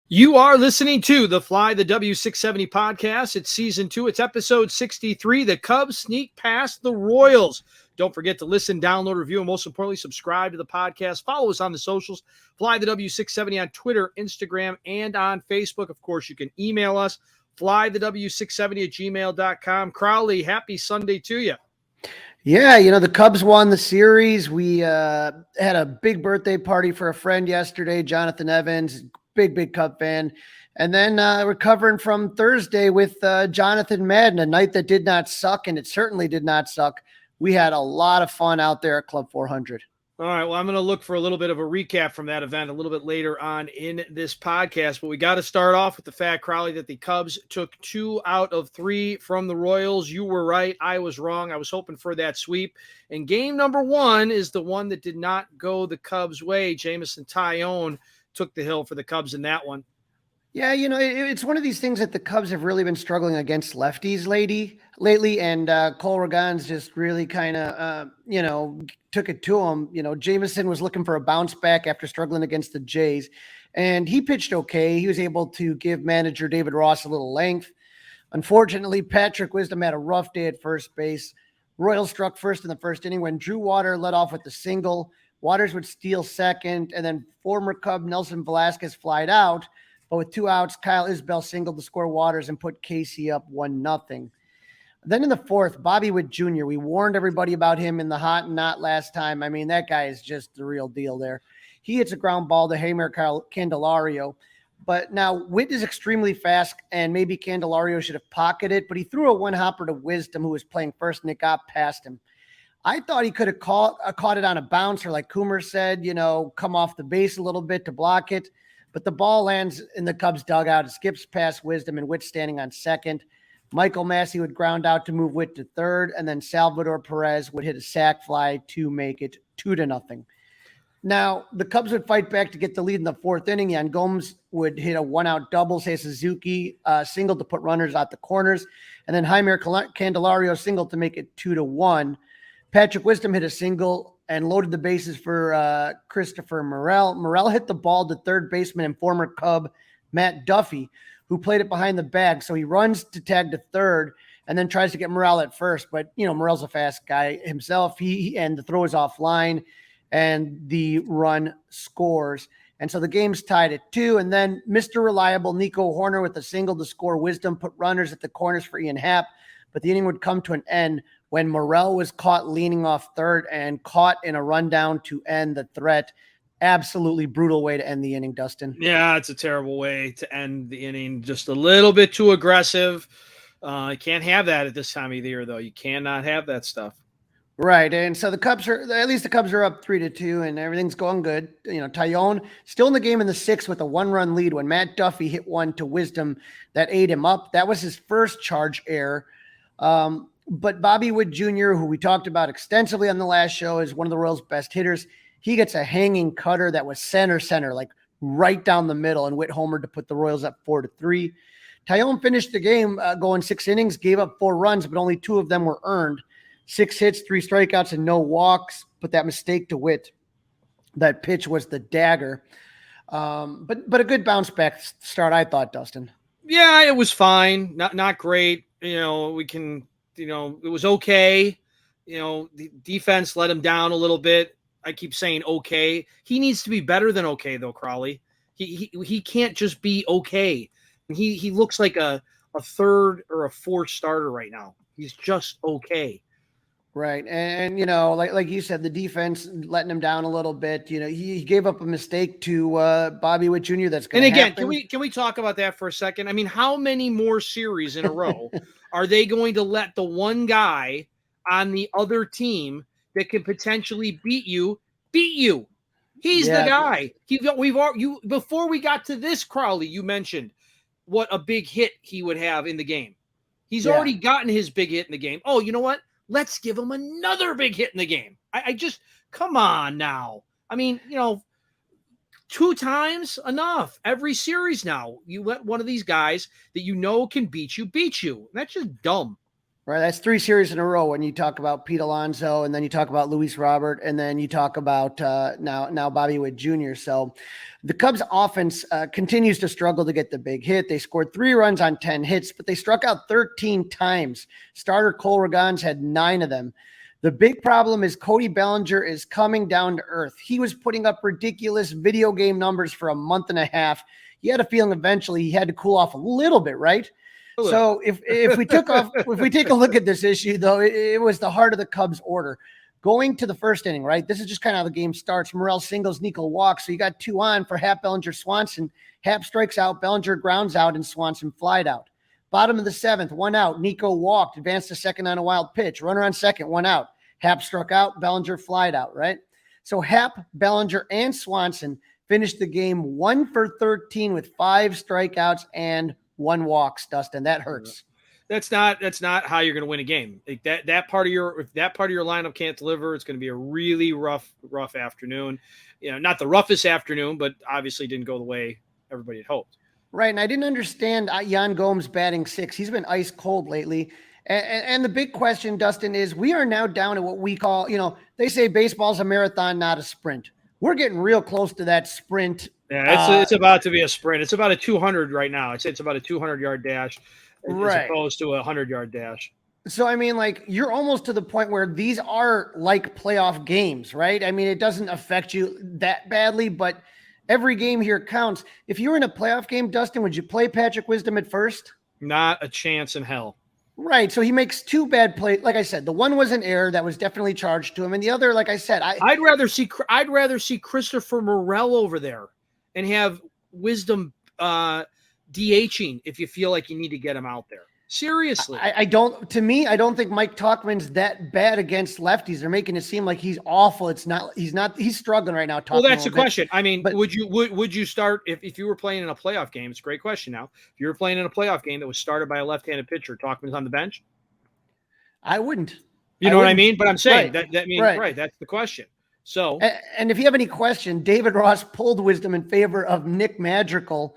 You are listening to the Fly the W670 podcast. It's season 2. It's episode 63. The Cubs sneak past the Royals. Don't forget to listen, download, review, and most importantly, subscribe to the podcast. Follow us on the socials. Fly the W670 on Twitter, Instagram, and on Facebook. Of course, you can email us, flythew670@gmail.com. Crawly, happy Sunday to you. Yeah, the Cubs won the series. We had a big birthday party for a friend yesterday, Jonathan Evans, big Cub fan. And then recovering from Thursday with Jonathan Madden, a night that did not suck, and it certainly did not suck. We had a lot of fun out there at Club 400. All right, well, I'm going to look for a little bit of a recap from that event a little bit later on in this podcast, but we got to start off with the fact, Crawly, that the Cubs took 2 out of 3 from the Royals. You were right. I was wrong. I was hoping for that sweep. And game number 1 is the one that did not go the Cubs' way. Jameson Taillon took the hill for the Cubs in that one. Yeah, it's one of these things that the Cubs have really been struggling against lefties lately, and Cole Ragans just really kind of, took it to him. Jameson was looking for a bounce back after struggling against the Jays, and he pitched okay. He was able to give manager David Ross a little length. Unfortunately, Patrick Wisdom had a rough day at first base. Royals struck first in the first inning when Drew Water led off with the single. Waters would steal second, and then former Cub Nelson Velasquez flied out. But with 2 outs, Kyle Isbell singled to score Waters and put Casey up 1-0. Then in the fourth, Bobby Witt Jr., we warned everybody about him in the hot and not last time. I mean, that guy is just the real deal there. He hits a ground ball to Jeimer Candelario. But now Witt is extremely fast, and maybe Candelario should have pocketed it, but he threw a one-hopper to Wisdom, who was playing first, and it got past him. I thought he could have caught it on a bouncer, like Coomer said, come off the base a little bit to block it. But the ball lands in the Cubs dugout. It skips past Wisdom, and Witt standing on second. Michael Massey would ground out to move Witt to third, and then Salvador Perez would hit a sac fly to make it 2-0. Now, the Cubs would fight back to get the lead in the fourth inning. Yan Gomes would hit a one-out double, say Suzuki single to put runners out the corners, and then Jeimer Candelario single to make it 2-1. Patrick Wisdom hit a single and loaded the bases for Christopher Morel. Morel hit the ball to third baseman and former Cub Matt Duffy, who played it behind the bag. So he runs to tag to third and then tries to get Morel at first. But, Morel's a fast guy himself. And the throw is offline, and the run scores. And so the game's tied at 2. And then Mr. Reliable Nico Horner with a single to score Wisdom put runners at the corners for Ian Happ. But the inning would come to an end when Morel was caught leaning off third and caught in a rundown to end the threat. Absolutely brutal way to end the inning, Dustin. Yeah, it's a terrible way to end the inning. Just a little bit too aggressive. You can't have that at this time of the year, though. You cannot have that stuff. Right, and so the Cubs are up 3-2, and everything's going good. Taillon still in the game in the 6th with a 1-run lead when Matt Duffy hit one to Wisdom that ate him up. That was his first charge error. But Bobby Witt Jr., who we talked about extensively on the last show, is one of the Royals' best hitters. He gets a hanging cutter that was center, like right down the middle, and Witt homered to put the Royals up 4-3. Taillon finished the game going 6 innings, gave up 4 runs, but only 2 of them were earned. 6 hits, 3 strikeouts, and no walks. Put that mistake to Witt. That pitch was the dagger. But a good bounce back start, I thought, Dustin. Yeah, it was fine. Not great. It was okay. The defense let him down a little bit. I keep saying okay. He needs to be better than okay, though, Crawly. He can't just be okay. He looks like a 3rd or a 4th starter right now. He's just okay. Right. And like you said, the defense letting him down a little bit. He gave up a mistake to Bobby Witt Jr. That's going to happen. And again, can we talk about that for a second? I mean, how many more series in a row are they going to let the one guy on the other team that can potentially beat you? He's the guy. Before we got to this, Crawly, you mentioned what a big hit he would have in the game. He's already gotten his big hit in the game. Oh, you know what? Let's give him another big hit in the game. I just, come on now. I mean, 2 times enough. Every series now, you let one of these guys that can beat you. That's just dumb. Right. That's 3 series in a row when you talk about Pete Alonso, and then you talk about Luis Robert, and then you talk about now Bobby Witt Jr. So the Cubs offense continues to struggle to get the big hit. They scored 3 runs on 10 hits, but they struck out 13 times. Starter Cole Ragans had 9 of them. The big problem is Cody Bellinger is coming down to earth. He was putting up ridiculous video game numbers for a month and a half. You had a feeling eventually he had to cool off a little bit, right? So if we take a look at this issue, though, it was the heart of the Cubs order. Going to the first inning, right? This is just kind of how the game starts. Morel singles, Nico walks. So you got 2 on for Hap, Bellinger, Swanson. Hap strikes out, Bellinger grounds out, and Swanson flied out. Bottom of the 7th, 1 out. Nico walked, advanced to second on a wild pitch. Runner on second, 1 out. Hap struck out, Bellinger flied out, right? So Hap, Bellinger, and Swanson finished the game 1 for 13 with 5 strikeouts and 1 walks, Dustin. That hurts. That's not how you're going to win a game. Like that part of if that part of your lineup can't deliver, it's going to be a really rough afternoon. Not the roughest afternoon, but obviously didn't go the way everybody had hoped. Right, and I didn't understand Yan Gomes batting 6. He's been ice cold lately. And the big question, Dustin, is we are now down to what we call, they say baseball's a marathon, not a sprint. We're getting real close to that sprint. Yeah, it's about to be a sprint. It's about a 200 right now. I'd say it's about a 200-yard dash as opposed to a 100-yard dash. So, I mean, like, you're almost to the point where these are like playoff games, right? I mean, it doesn't affect you that badly, but every game here counts. If you were in a playoff game, Dustin, would you play Patrick Wisdom at first? Not a chance in hell. Right. So he makes 2 bad plays. Like I said, the one was an error that was definitely charged to him. And the other, like I said, I'd rather see Christopher Morel over there and have Wisdom DHing if you feel like you need to get him out there. Seriously. I don't think Mike Talkman's that bad against lefties. They're making it seem like he's awful. He's struggling right now. Well, that's the question. I mean, would you start if you were playing in a playoff game? It's a great question now. If you were playing in a playoff game that was started by a left-handed pitcher, Talkman's on the bench? I wouldn't. You know what I mean? But I'm saying that means right. That's the question. So, and if you have any question, David Ross pulled Wisdom in favor of Nick Madrigal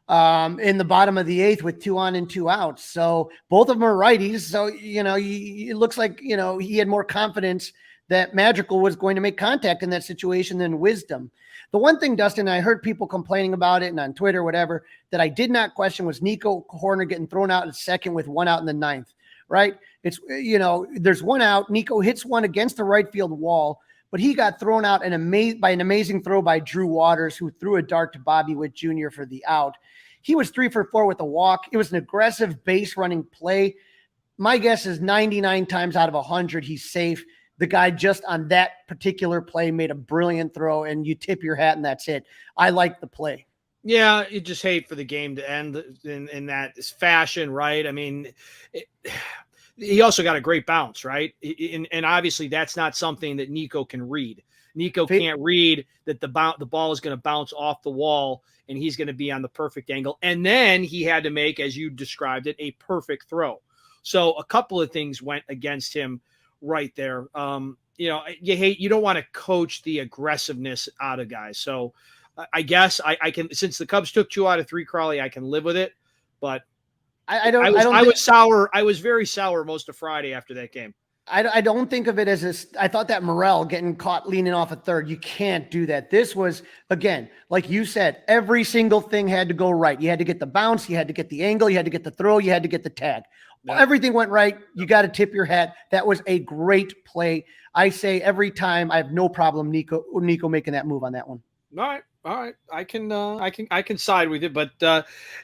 in the bottom of the 8th with 2 on and 2 outs. So both of them are righties. So, it looks like, he had more confidence that Madrigal was going to make contact in that situation than Wisdom. The one thing, Dustin, I heard people complaining about it and on Twitter, whatever, that I did not question was Nico Horner getting thrown out at second with 1 out in the 9th, right? It's, there's 1 out. Nico hits one against the right field wall, but he got thrown out by an amazing throw by Drew Waters, who threw a dart to Bobby Witt Jr. for the out. He was 3 for 4 with a walk. It was an aggressive base running play. My guess is 99 times out of 100, he's safe. The guy just on that particular play made a brilliant throw, and you tip your hat, and that's it. I like the play. Yeah, you just hate for the game to end in that fashion, right? I mean, he also got a great bounce, right? And obviously that's not something that Nico can read. Nico can't read that the ball is going to bounce off the wall and he's going to be on the perfect angle. And then he had to make, as you described it, a perfect throw. So a couple of things went against him right there. You don't want to coach the aggressiveness out of guys. So I guess I can, since the Cubs took 2 out of 3, Crawly, I can live with it. But I was sour. I was very sour most of Friday after that game. I don't think of it as I thought that Morel getting caught leaning off a third. You can't do that. This was, again, like you said, every single thing had to go right. You had to get the bounce. You had to get the angle. You had to get the throw. You had to get the tag. Yep. Everything went right. You got to tip your hat. That was a great play. I say every time I have no problem Nico making that move on that one. All right. I can side with it, but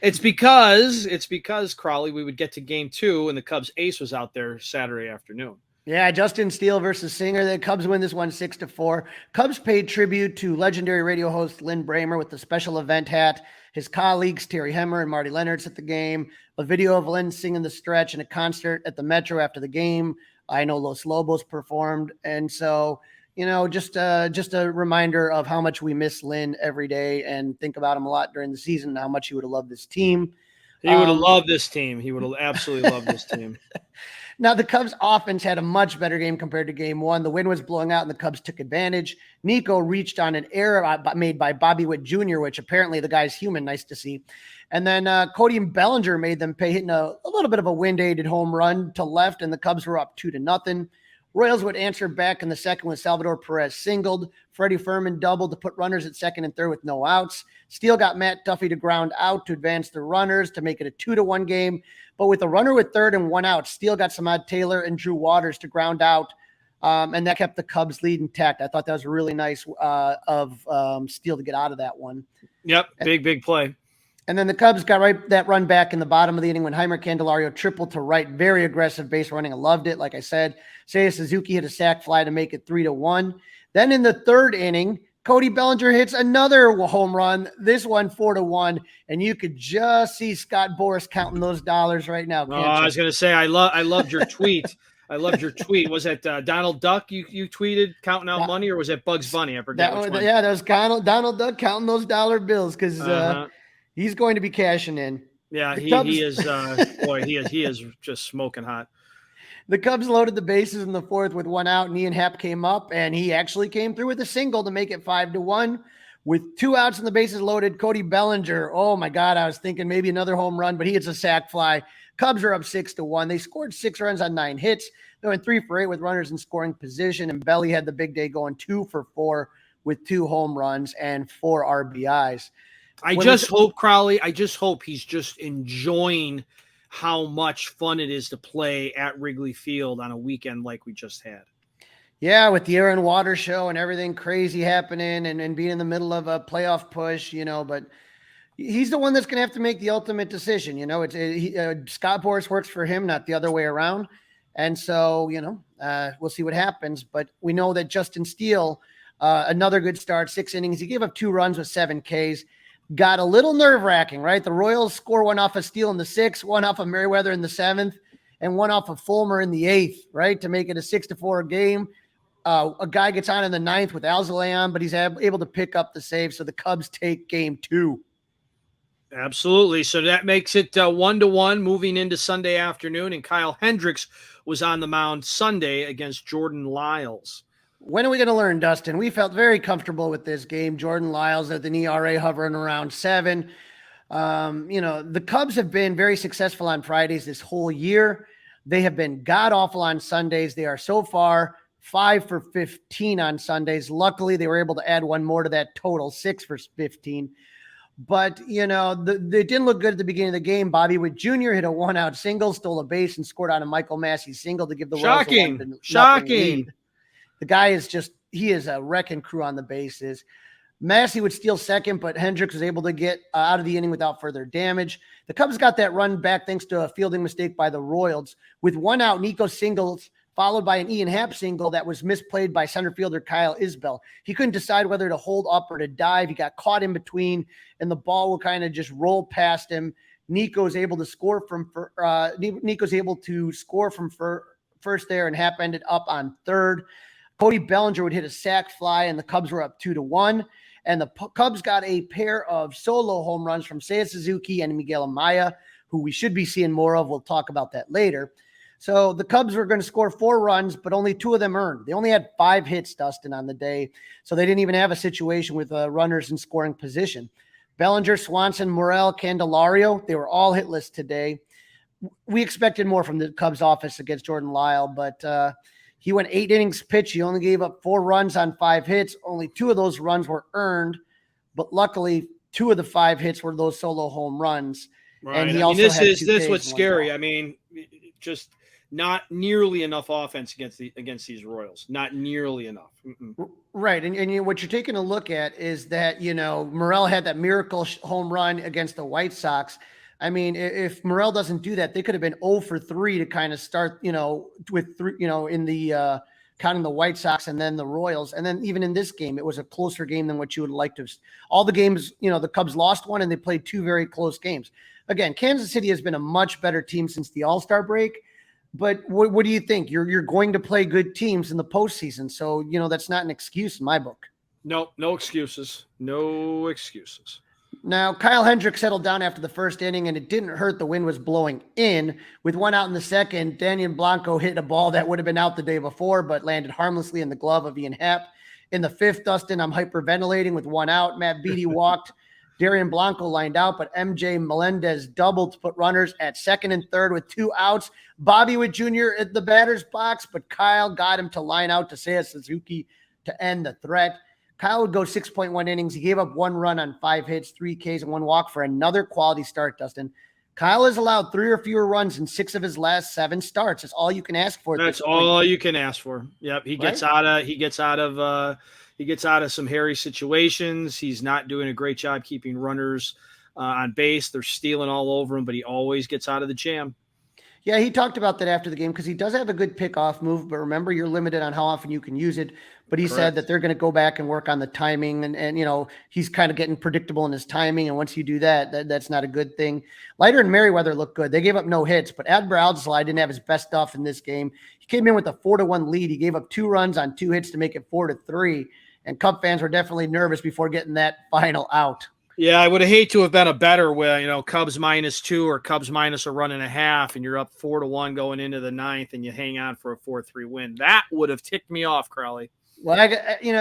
it's because Crawly, we would get to game 2 and the Cubs ace was out there Saturday afternoon. Yeah, Justin Steele versus Singer. The Cubs win this one 6-4. Cubs paid tribute to legendary radio host Lynn Bramer with the special event hat. His colleagues, Terry Hemmer and Marty Leonard's at the game. A video of Lynn singing the stretch and a concert at the Metro after the game. I know Los Lobos performed. And so, just a reminder of how much we miss Lynn every day and think about him a lot during the season and how much he would have loved this team. He would have loved this team. He would have absolutely loved this team. Now, the Cubs offense had a much better game compared to game one. The wind was blowing out and the Cubs took advantage. Nico reached on an error made by Witt Jr., which apparently the guy's human. Nice to see. And then Cody and Bellinger made them pay, hitting a little bit of a wind-aided home run to left, and the Cubs were up 2-0. Royals would answer back in the second when Salvador Perez singled. Freddie Fermin doubled to put runners at second and third with no outs. Steele got Matt Duffy to ground out to advance the runners to make it a 2-1 game. But with a runner with third and one out, Steele got Samad Taylor and Drew Waters to ground out, and that kept the Cubs lead intact. I thought that was really nice of Steele to get out of that one. Yep, big play. And then the Cubs got that run back in the bottom of the inning when Heimer Candelario tripled to right. Very aggressive base running. I loved it. Like I said, Seiya Suzuki hit a sac fly to make it 3-1. Then in the third inning, Cody Bellinger hits another home run, this one 4-1, and you could just see Scott Boras counting those dollars right now. I was going to say, I loved your tweet. I loved your tweet. Was it Donald Duck you tweeted counting out money, or was it Bugs Bunny? I forget which one. Yeah, that was Donald Duck counting those dollar bills because he's going to be cashing in. Yeah, he is. Boy, he is just smoking hot. The Cubs loaded the bases in the fourth with one out, and Ian Happ came up, and he actually came through with a single to make it 5-1. With 2 outs and the bases loaded, Cody Bellinger, oh my God, I was thinking maybe another home run, but he hits a sac fly. Cubs are up 6-1. They scored 6 runs on 9 hits. They went 3 for 8 with runners in scoring position, and Belly had the big day going 2 for 4 with 2 home runs and 4 RBIs. I just hope he's just enjoying how much fun it is to play at Wrigley Field on a weekend like we just had. Yeah, with the Aaron Waters show and everything crazy happening and being in the middle of a playoff push, but he's the one that's going to have to make the ultimate decision. Scott Boras works for him, not the other way around. And so, we'll see what happens. But we know that Justin Steele, another good start, 6 innings. He gave up 2 runs with 7 Ks. Got a little nerve-wracking, right? The Royals score 1 off of Steele in the 6th, 1 off of Merriweather in the 7th, and 1 off of Fulmer in the 8th, right, to make it a 6-4 game. A guy gets on in the 9th with Alzolay, but he's able to pick up the save, so the Cubs take game 2. Absolutely. So that makes it 1-1 moving into Sunday afternoon, and Kyle Hendricks was on the mound Sunday against Jordan Lyles. When are we going to learn, Dustin? We felt very comfortable with this game. Jordan Lyles at the ERA hovering around 7. The Cubs have been very successful on Fridays this whole year. They have been god-awful on Sundays. They are so far 5 for 15 on Sundays. Luckily, they were able to add 1 more to that total, 6 for 15. But, they didn't look good at the beginning of the game. Bobby Witt Jr. hit a 1-out single, stole a base, and scored on a Michael Massey single to give the Royals a 1-0 lead. The guy he is a wrecking crew on the bases. Massey would steal second, but Hendricks was able to get out of the inning without further damage. The Cubs got that run back thanks to a fielding mistake by the Royals. With 1 out, Nico singles, followed by an Ian Happ single that was misplayed by center fielder Kyle Isbell. He couldn't decide whether to hold up or to dive. He got caught in between, and the ball will kind of just roll past him. Nico's able to score from first there, and Happ ended up on third. Cody Bellinger would hit a sac fly, and the Cubs were up 2-1. And the Cubs got a pair of solo home runs from Seiya Suzuki and Miguel Amaya, who we should be seeing more of. We'll talk about that later. So the Cubs were going to score 4 runs, but only 2 of them earned. They only had 5 hits, Dustin, on the day. So they didn't even have a situation with runners in scoring position. Bellinger, Swanson, Morel, Candelario, they were all hitless today. We expected more from the Cubs office against Jordan Lyles, but he went 8 innings pitched. He only gave up 4 runs on 5 hits. Only 2 of those runs were earned, but luckily 2 of the 5 hits were those solo home runs. Right. And he this is what's scary. I mean, just not nearly enough offense against these Royals. Not nearly enough. Right. And what you're taking a look at is that, Morel had that miracle home run against the White Sox. I mean, if Morel doesn't do that, they could have been 0 for 3 to kind of start, with 3, in the counting the White Sox and then the Royals. And then even in this game, it was a closer game than what you would like to. All the games, the Cubs lost 1 and they played 2 very close games. Again, Kansas City has been a much better team since the All-Star break. But what do you think? You're going to play good teams in the postseason. So, that's not an excuse in my book. No excuses. No excuses. Now, Kyle Hendricks settled down after the first inning, and it didn't hurt. The wind was blowing in. With one out in the second, Daniel Blanco hit a ball that would have been out the day before, but landed harmlessly in the glove of Ian Happ. In the fifth, Dustin, I'm hyperventilating with one out. Matt Beattie walked. Darian Blanco lined out, but MJ Melendez doubled to put runners at second and third with 2 outs. Bobby Witt Jr. at the batter's box, but Kyle got him to line out to Seiya Suzuki to end the threat. Kyle would go 6.1 innings. He gave up 1 run on 5 hits, 3 Ks, and 1 walk for another quality start, Dustin. Kyle has allowed 3 or fewer runs in 6 of his last 7 starts. That's all you can ask for. That's all you can ask for. Yep. He gets out of some hairy situations. He's not doing a great job keeping runners on base. They're stealing all over him, but he always gets out of the jam. Yeah, he talked about that after the game because he does have a good pickoff move, but remember, you're limited on how often you can use it. But he said that they're going to go back and work on the timing, and you know, he's kind of getting predictable in his timing, and once you do that, that's not a good thing. Leiter and Merriweather looked good. They gave up no hits, but Adbert Alzolay didn't have his best stuff in this game. He came in with a 4-1 lead. He gave up 2 runs on 2 hits to make it 4-3, and Cub fans were definitely nervous before getting that final out. Yeah, I would have hated to have been a better where, you know, Cubs -2 or Cubs minus a run and a half, and you're up 4-1 going into the 9th, and you hang on for a 4-3 win. That would have ticked me off, Crawly. Well,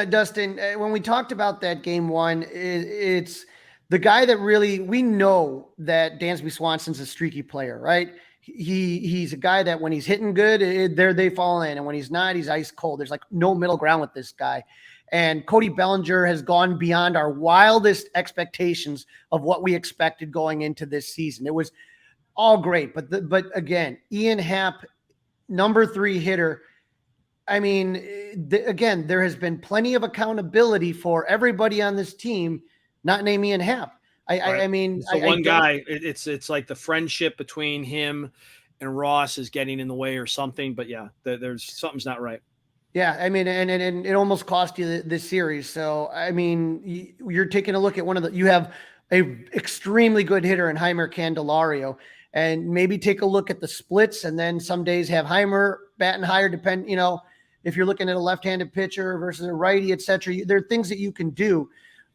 Dustin, when we talked about that game 1, it's the guy that really, we know that Dansby Swanson's a streaky player, right? He's a guy that when he's hitting good, they fall in, and when he's not, he's ice cold. There's like no middle ground with this guy. And Cody Bellinger has gone beyond our wildest expectations of what we expected going into this season. It was all great, but again, Ian Happ, number 3 hitter. I mean, again, there has been plenty of accountability for everybody on this team, not named Ian Happ. I mean, so one guy. It's like the friendship between him and Ross is getting in the way or something. But yeah, there's something's not right. Yeah, I mean, and it almost cost you this series. So, I mean, you're taking a look at you have a extremely good hitter in Heimer Candelario, and maybe take a look at the splits, and then some days have Heimer batting higher, if you're looking at a left-handed pitcher versus a righty, et cetera. There are things that you can do.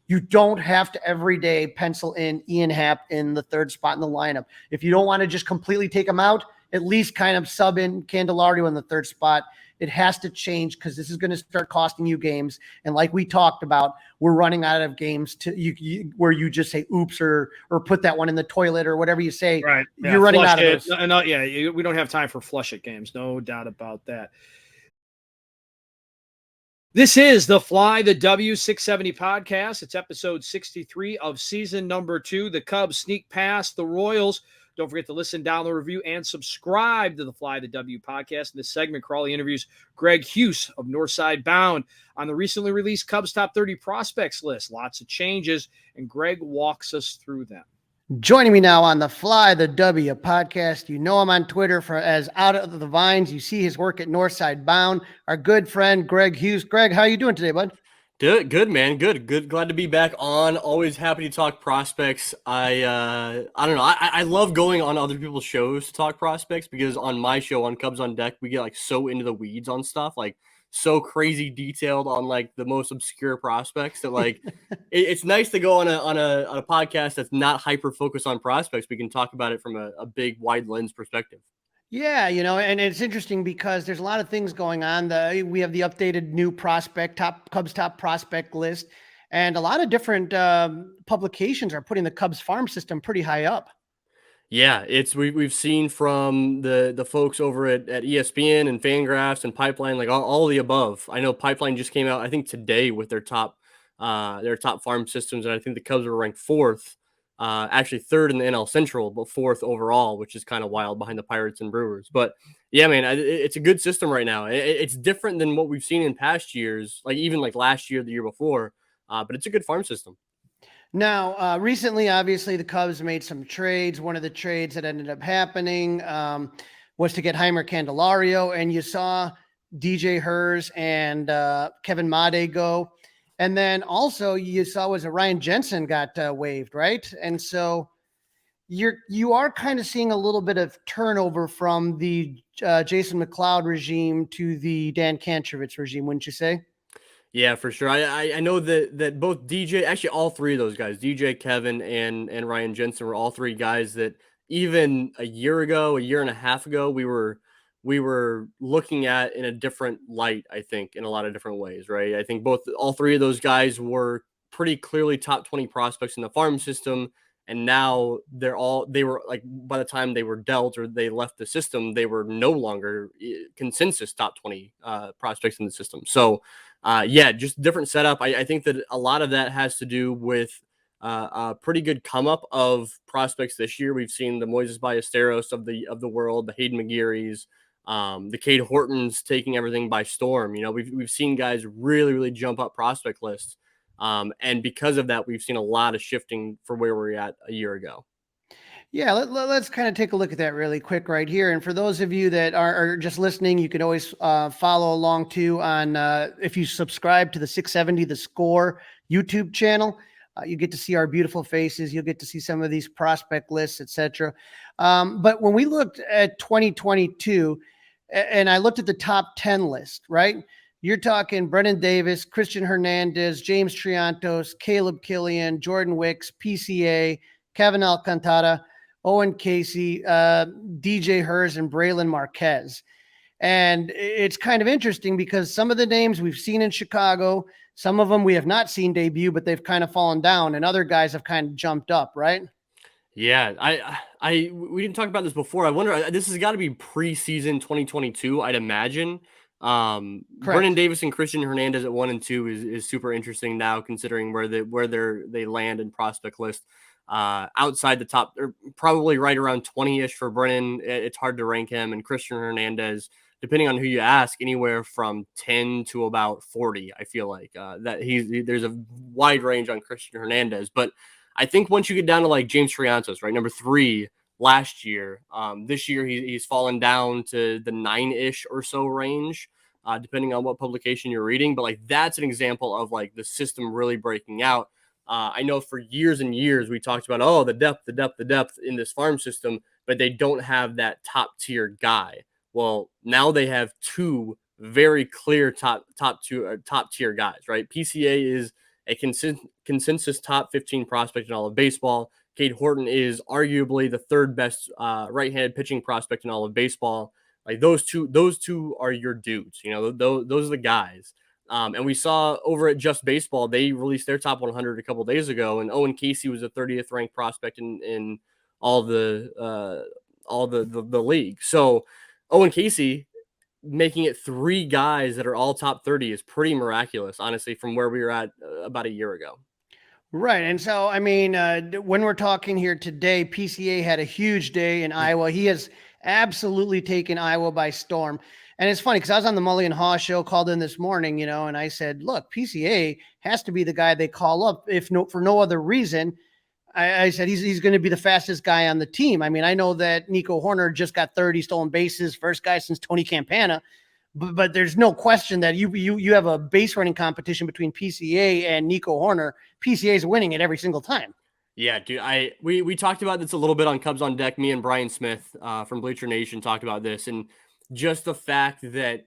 You don't have to every day pencil in Ian Happ in the 3rd spot in the lineup. If you don't want to just completely take him out, at least kind of sub in Candelario in the 3rd spot. It has to change because this is going to start costing you games. And like we talked about, we're running out of games where you just say oops or put that one in the toilet or whatever you say. Right. Yeah, you're running out of those. We don't have time for flush it games. No doubt about that. This is the Fly the W670 podcast. It's episode 63 of season number 2. The Cubs sneak past the Royals. Don't forget to listen, download, review, and subscribe to the Fly the W podcast. In this segment, Crawly interviews Greg Huss of Northside Bound on the recently released Cubs Top 30 Prospects list. Lots of changes, and Greg walks us through them. Joining me now on the Fly the W podcast, you know him on Twitter as Out of the Vines. You see his work at Northside Bound. Our good friend Greg Huss. Greg, how are you doing today, bud? Good, man. Good. Glad to be back on. Always happy to talk prospects. I don't know. I love going on other people's shows to talk prospects because on my show, on Cubs on Deck, we get like so into the weeds on stuff, like so crazy detailed on like the most obscure prospects that like it's nice to go on a podcast that's not hyper focused on prospects. We can talk about it from a big wide lens perspective. Yeah, and it's interesting because there's a lot of things going on. We have the updated new Cubs top prospect list, and a lot of different publications are putting the Cubs farm system pretty high up. Yeah, we've seen from the folks over at ESPN and Fangraphs and Pipeline, like all of the above. I know Pipeline just came out, I think today, with their top farm systems, and I think the Cubs were ranked 4th. Actually 3rd in the NL Central, but 4th overall, which is kind of wild behind the Pirates and Brewers. But yeah, man, it's a good system right now. It's different than what we've seen in past years, like even like last year, the year before. But it's a good farm system. Now, recently, obviously, the Cubs made some trades. One of the trades that ended up happening was to get Heimer Candelario, and you saw DJ Hers and Kevin Made go. And then also you saw was Ryan Jensen got waived, right? And so you are kind of seeing a little bit of turnover from the Jason McLeod regime to the Dan Kantrovitz regime, wouldn't you say? Yeah, for sure. I know that both DJ, actually all three of those guys, DJ, Kevin, and Ryan Jensen, were all three guys that even a year ago, a year and a half ago, we were looking at in a different light, I think, in a lot of different ways, right? I think all three of those guys were pretty clearly top 20 prospects in the farm system. And now they were like, by the time they were dealt or they left the system, they were no longer consensus top 20 prospects in the system. So, yeah, just different setup. I think that a lot of that has to do with a pretty good come up of prospects this year. We've seen the Moises Ballesteros of the world, the Hayden McGearys, the Cade Hortons taking everything by storm. You know, we've seen guys really, really jump up prospect lists. And because of that, we've seen a lot of shifting for where we're at a year ago. Yeah, let's kind of take a look at that really quick right here. And for those of you that are just listening, you can always follow along too on if you subscribe to the 670 The Score YouTube channel. You get to see our beautiful faces. You'll get to see some of these prospect lists, etc. But when we looked at 2022, and I looked at the top 10 list, right? You're talking Brennan Davis, Christian Hernandez, James Triantos, Caleb Killian, Jordan Wicks, PCA, Kevin Alcantara, Owen Casey, DJ Hers, and Braylon Marquez. And it's kind of interesting because some of the names we've seen in Chicago, some of them we have not seen debut, but they've kind of fallen down, and other guys have kind of jumped up, right? Yeah, we didn't talk about this before. I wonder, this has got to be preseason 2022, I'd imagine. Brennan Davis and Christian Hernandez at 1 and 2 is super interesting now, considering where they land in prospect list. Outside the top, or probably right around 20-ish for Brennan. It's hard to rank him, and Christian Hernandez, depending on who you ask, anywhere from 10 to about 40. I feel like that there's a wide range on Christian Hernandez, but I think once you get down to like James Triantos, right, number 3 last year, this year he's fallen down to the 9-ish or so range, depending on what publication you're reading. But like that's an example of like the system really breaking out. I know for years and years we talked about the depth in this farm system, but they don't have that top tier guy. Well, now they have 2 very clear top tier guys, right? PCA is a consensus top 15 prospect in all of baseball. Cade Horton is arguably the 3rd best right-handed pitching prospect in all of baseball. Like those two are your dudes. You know, those are the guys. And we saw over at Just Baseball, they released their top 100 a couple days ago, and Owen Casey was the 30th ranked prospect in all the league. So Owen Casey making it 3 guys that are all top 30 is pretty miraculous, honestly, from where we were at about a year ago. Right. And so, I mean, when we're talking here today, PCA had a huge day in Iowa. He has absolutely taken Iowa by storm. And it's funny because I was on the Mully & Haw show, called in this morning, and I said, look, PCA has to be the guy they call up, for no other reason. I said he's going to be the fastest guy on the team. I mean, I know that Nico Horner just got 30 stolen bases, first guy since Tony Campana, but there's no question that you have a base running competition between PCA and Nico Horner. PCA is winning it every single time. Yeah, dude. We talked about this a little bit on Cubs on Deck. Me and Brian Smith from Bleacher Nation talked about this, and just the fact that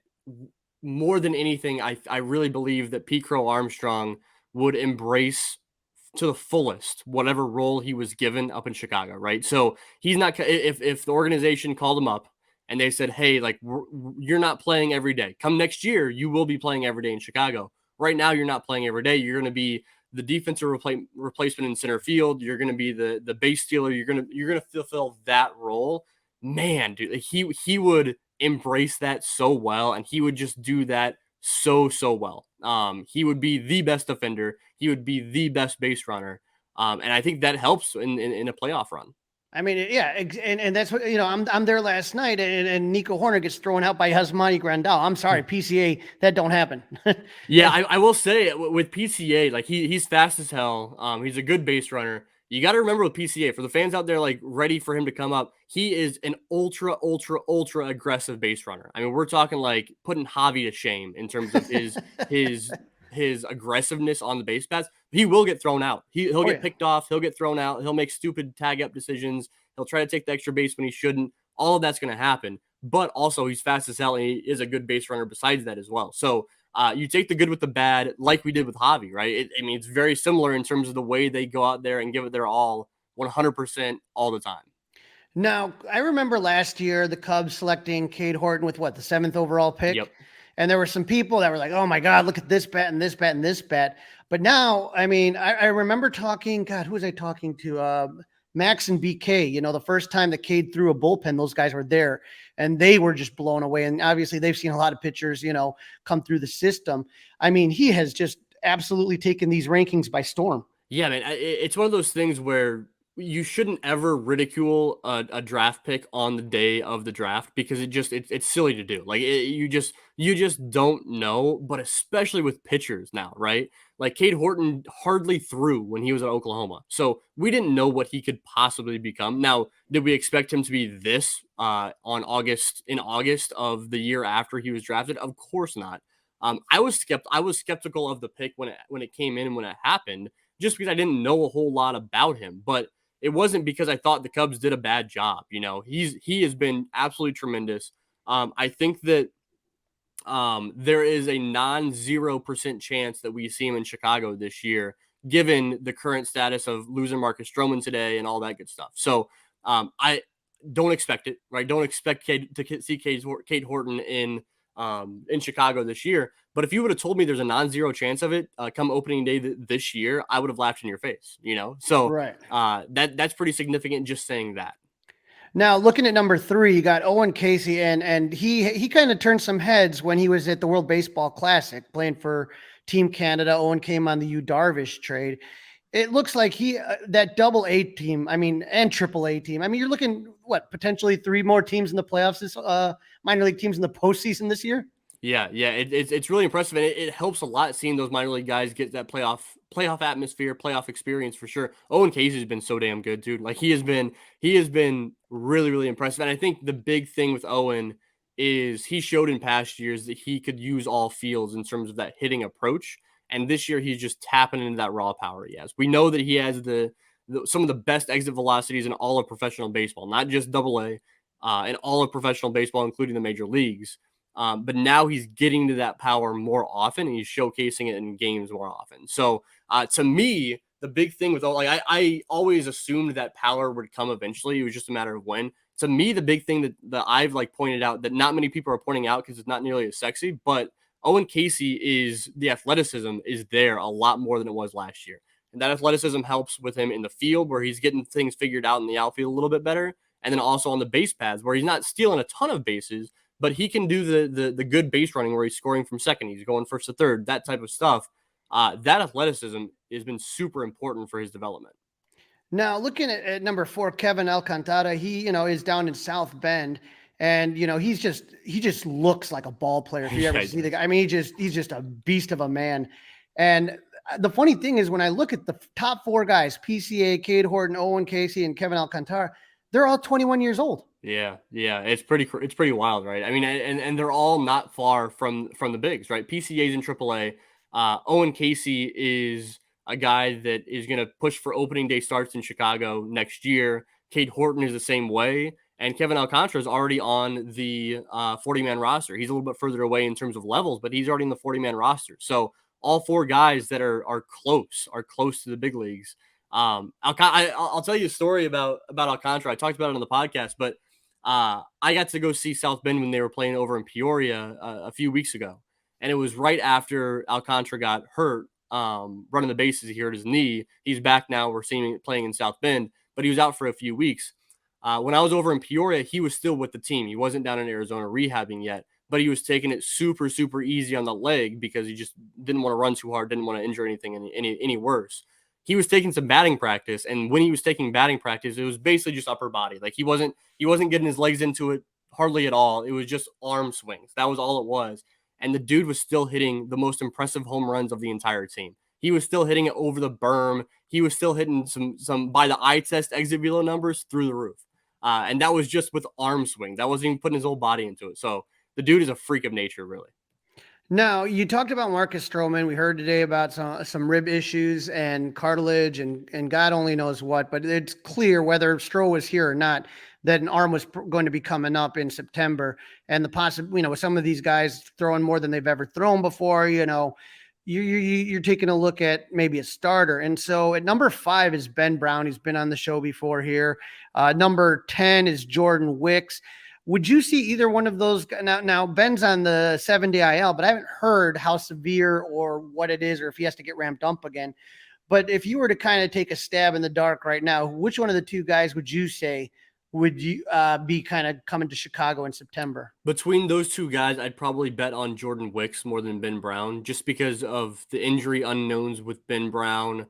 more than anything, I really believe that Pete Crow Armstrong would embrace to the fullest whatever role he was given up in Chicago, right? So he's not, if the organization called him up and they said, hey, like you're not playing every day, come next year you will be playing every day in Chicago. Right now you're not playing every day. You're going to be the defensive replacement in center field. You're going to be the base stealer. You're going to fulfill that role. Man, dude, he would embrace that so well, and he would just do that so well. He would be the best defender. He would be the best base runner. And I think that helps in a playoff run. I mean, yeah, and that's what, I'm there last night, and Nico Horner gets thrown out by Yasmani Grandal. I'm sorry, PCA, that don't happen. Yeah, I will say with PCA, like he's fast as hell. He's a good base runner. You got to remember with PCA, for the fans out there, like ready for him to come up, he is an ultra aggressive base runner. I mean, we're talking like putting Javi to shame in terms of his aggressiveness on the base paths. He will get thrown out. He'll get picked off. He'll get thrown out. He'll make stupid tag up decisions. He'll try to take the extra base when he shouldn't. All of that's going to happen. But also he's fast as hell, and he is a good base runner besides that as well. So You take the good with the bad, like we did with Javi, right? I mean, it's very similar in terms of the way they go out there and give it their all 100% all the time. Now, I remember last year the Cubs selecting Cade Horton with what, the 7th overall pick? Yep. And there were some people that were like, oh my God, look at this bet and this bet and this bet. But now, I mean, I remember talking, God, who was I talking to? Max and BK, you know, the first time that Cade threw a bullpen, those guys were there and they were just blown away. And obviously they've seen a lot of pitchers, you know, come through the system. I mean, he has just absolutely taken these rankings by storm. Yeah, man, it's one of those things where you shouldn't ever ridicule a draft pick on the day of the draft because it's silly to do. Like you just don't know, but especially with pitchers now, right? Like Cade Horton hardly threw when he was at Oklahoma, so we didn't know what he could possibly become. Now, did we expect him to be this in August of the year after he was drafted? Of course not. I was skeptical of the pick when it came in and when it happened, just because I didn't know a whole lot about him, but it wasn't because I thought the Cubs did a bad job. You know, he has been absolutely tremendous. I think that there is a non-0% chance that we see him in Chicago this year, given the current status of losing Marcus Stroman today and all that good stuff. So I don't expect it, right? Don't expect to see Cade Horton in Chicago this year. But if you would have told me there's a non-zero chance of it come opening day this year, I would have laughed in your face, you know? So Right. That's pretty significant just saying that. Now, looking at number 3, you got Owen Casey, and he kind of turned some heads when he was at the World Baseball Classic playing for Team Canada. Owen came on the Yu Darvish trade. It looks like that double A team, I mean, and triple A team. I mean, you're looking, potentially 3 more teams in the playoffs, minor league teams in the postseason this year? Yeah, it's really impressive, and it helps a lot seeing those minor league guys get that playoff atmosphere, playoff experience for sure. Owen Casey's been so damn good, dude. Like he has been really, really impressive. And I think the big thing with Owen is he showed in past years that he could use all fields in terms of that hitting approach. And this year he's just tapping into that raw power he has. We know that he has some of the best exit velocities in all of professional baseball, not just double A, in all of professional baseball, including the major leagues. But now he's getting to that power more often, and he's showcasing it in games more often. So to me, the big thing with I always assumed that power would come eventually. It was just a matter of when. To me, the big thing that I've pointed out that not many people are pointing out because it's not nearly as sexy, but Owen Casey the athleticism is there a lot more than it was last year. And that athleticism helps with him in the field where he's getting things figured out in the outfield a little bit better. And then also on the base paths where he's not stealing a ton of bases, but he can do the good base running where he's scoring from second, he's going first to third, that type of stuff. That athleticism has been super important for his development. Now, looking at number 4, Kevin Alcantara, he, is down in South Bend, and he just looks like a ball player. If you ever see the guy, I mean, he's just a beast of a man. And the funny thing is, when I look at the top 4 guys, PCA, Cade Horton, Owen Casey, and Kevin Alcantara, they're all 21 years old. Yeah, it's pretty wild, right? I mean, and they're all not far from the bigs, right? PCA's in AAA. Owen Casey is a guy that is going to push for opening day starts in Chicago next year. Cade Horton is the same way, and Kevin Alcantara is already on the 40-man roster. He's a little bit further away in terms of levels, but he's already in the 40-man roster. So all 4 guys that are close to the big leagues. I'll tell you a story about Alcantara. I talked about it on the podcast, but I got to go see South Bend when they were playing over in Peoria a few weeks ago. And it was right after Alcantara got hurt running the bases. He hurt his knee. He's back now. We're seeing him playing in South Bend, but he was out for a few weeks. When I was over in Peoria, he was still with the team. He wasn't down in Arizona rehabbing yet, but he was taking it super, super easy on the leg because he just didn't want to run too hard, didn't want to injure anything any worse. He was taking some batting practice, and when he was taking batting practice, it was basically just upper body. Like he wasn't getting his legs into it hardly at all. It was just arm swings. That was all it was. And the dude was still hitting the most impressive home runs of the entire team. He was still hitting it over the berm. He was still hitting some by the eye test exit velo numbers through the roof. And that was just with arm swing. That wasn't even putting his whole body into it. So the dude is a freak of nature, really. Now, you talked about Marcus Stroman. We heard today about some rib issues and cartilage and God only knows what, but it's clear whether Stro was here or not, that an arm was going to be coming up in September, and the possible, with some of these guys throwing more than they've ever thrown before, you're taking a look at maybe a starter. And so at number 5 is Ben Brown. He's been on the show before here. Number 10 is Jordan Wicks. Would you see either one of those? Now Ben's on the 7-day IL, but I haven't heard how severe or what it is, or if he has to get ramped up again. But if you were to kind of take a stab in the dark right now, which one of the two guys would you say would you be kind of coming to Chicago in September? Between those two guys, I'd probably bet on Jordan Wicks more than Ben Brown, just because of the injury unknowns with Ben Brown.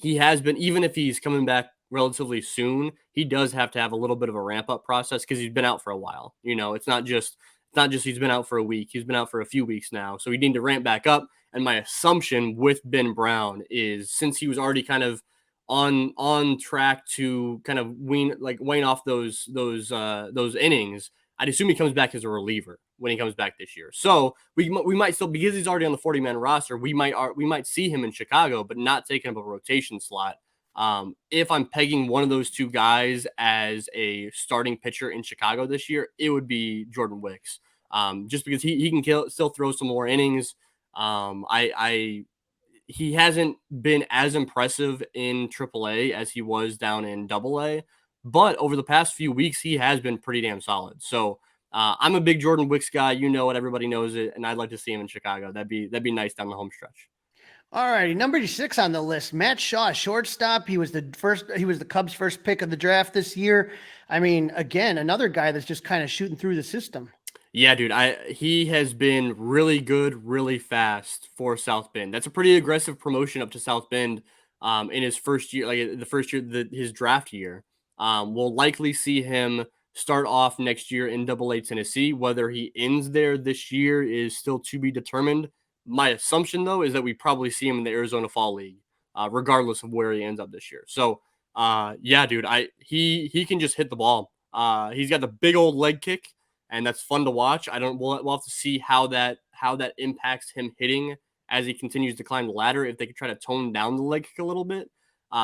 He has been, even if he's coming back relatively soon, he does have to have a little bit of a ramp up process because he's been out for a while. It's not just he's been out for a week. He's been out for a few weeks now. So we need to ramp back up. And my assumption with Ben Brown is, since he was already kind of on track to kind of wane off those innings, I'd assume he comes back as a reliever when he comes back this year. So we might still, because he's already on the 40-man roster, we might see him in Chicago, but not taking up a rotation slot. If I'm pegging one of those two guys as a starting pitcher in Chicago this year, it would be Jordan Wicks. Just because he can still throw some more innings. He hasn't been as impressive in AAA as he was down in AA, but over the past few weeks, he has been pretty damn solid. So I'm a big Jordan Wicks guy. You know it, everybody knows it, and I'd like to see him in Chicago. That'd be nice down the home stretch. All righty, number 6 on the list, Matt Shaw, shortstop. He was the Cubs' first pick of the draft this year. I mean, again, another guy that's just kind of shooting through the system. Yeah, dude, he has been really good, really fast for South Bend. That's a pretty aggressive promotion up to South Bend in his first year, like the first year, his draft year. We'll likely see him start off next year in AA Tennessee. Whether he ends there this year is still to be determined. My assumption, though, is that we probably see him in the Arizona Fall League, regardless of where he ends up this year. So, yeah, dude, he can just hit the ball. He's got the big old leg kick, and that's fun to watch. We'll have to see how that impacts him hitting as he continues to climb the ladder. If they could try to tone down the leg kick a little bit.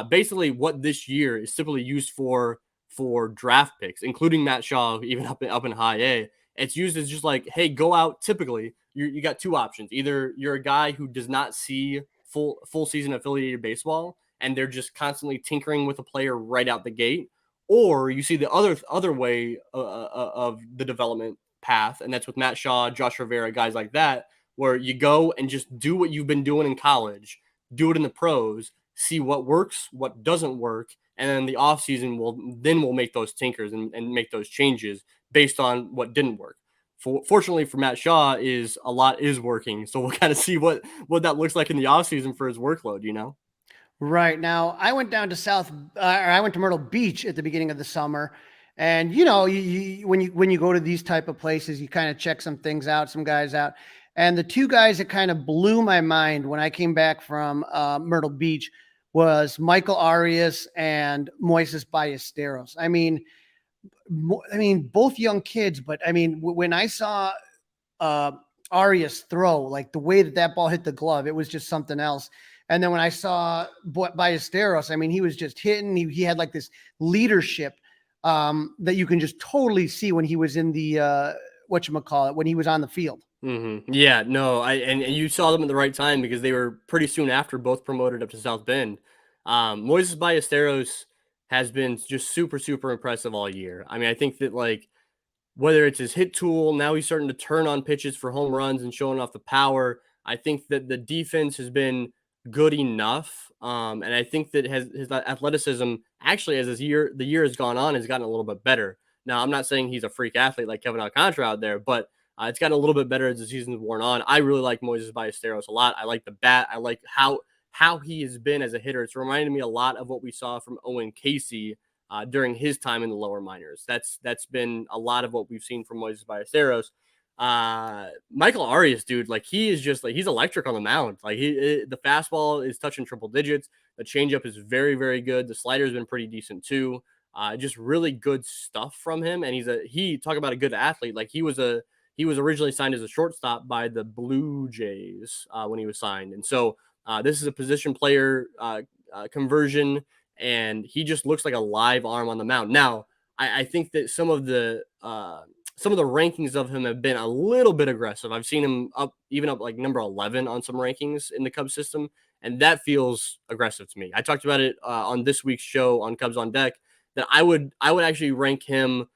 Basically, what this year is typically used for draft picks, including Matt Shaw, even up in high A. It's used as just like, hey, go out. Typically, you got two options. Either you're a guy who does not see full season affiliated baseball, and they're just constantly tinkering with a player right out the gate, or you see the other way of the development path, and that's with Matt Shaw, Josh Rivera, guys like that, where you go and just do what you've been doing in college, do it in the pros, see what works, what doesn't work, and then the offseason we'll make those tinkers and make those changes based on what didn't work. Fortunately for Matt Shaw, a lot is working, so we'll kind of see what that looks like in the offseason for his workload, Right. Now, I went down to I went to Myrtle Beach at the beginning of the summer. And, when you go to these type of places, you kind of check some things out, some guys out. And the two guys that kind of blew my mind when I came back from Myrtle Beach was Michael Arias and Moises Ballesteros. I mean, both young kids, but I mean, when I saw Arias throw, like the way that ball hit the glove, it was just something else. And then when I saw Ballesteros, I mean, he was just hitting. He had like this leadership that you can just totally see when he was in the when he was on the field. Mm-hmm. Yeah, no, and you saw them at the right time because they were pretty soon after both promoted up to South Bend. Moises Ballesteros has been just super, super impressive all year. I mean, I think that whether it's his hit tool, now he's starting to turn on pitches for home runs and showing off the power. I think that the defense has been good enough. And I think that his athleticism actually, as the year has gone on, has gotten a little bit better. Now, I'm not saying he's a freak athlete like Kevin Alcantara out there, but it's gotten a little bit better as the season's worn on. I really like Moises Ballesteros a lot. I like the bat. I like how he has been as a hitter. It's reminded me a lot of what we saw from Owen Casey during his time in the lower minors. That's been a lot of what we've seen from Moises Ballesteros. Michael Arias, dude, he's electric on the mound. The fastball is touching triple digits. The changeup is very, very good. The slider has been pretty decent too. Just really good stuff from him. And talk about a good athlete. He was originally signed as a shortstop by the Blue Jays when he was signed. And so this is a position player conversion, and he just looks like a live arm on the mound. Now, I think that some of the rankings of him have been a little bit aggressive. I've seen him up like number 11 on some rankings in the Cubs system, and that feels aggressive to me. I talked about it on this week's show on Cubs on Deck that I would actually rank him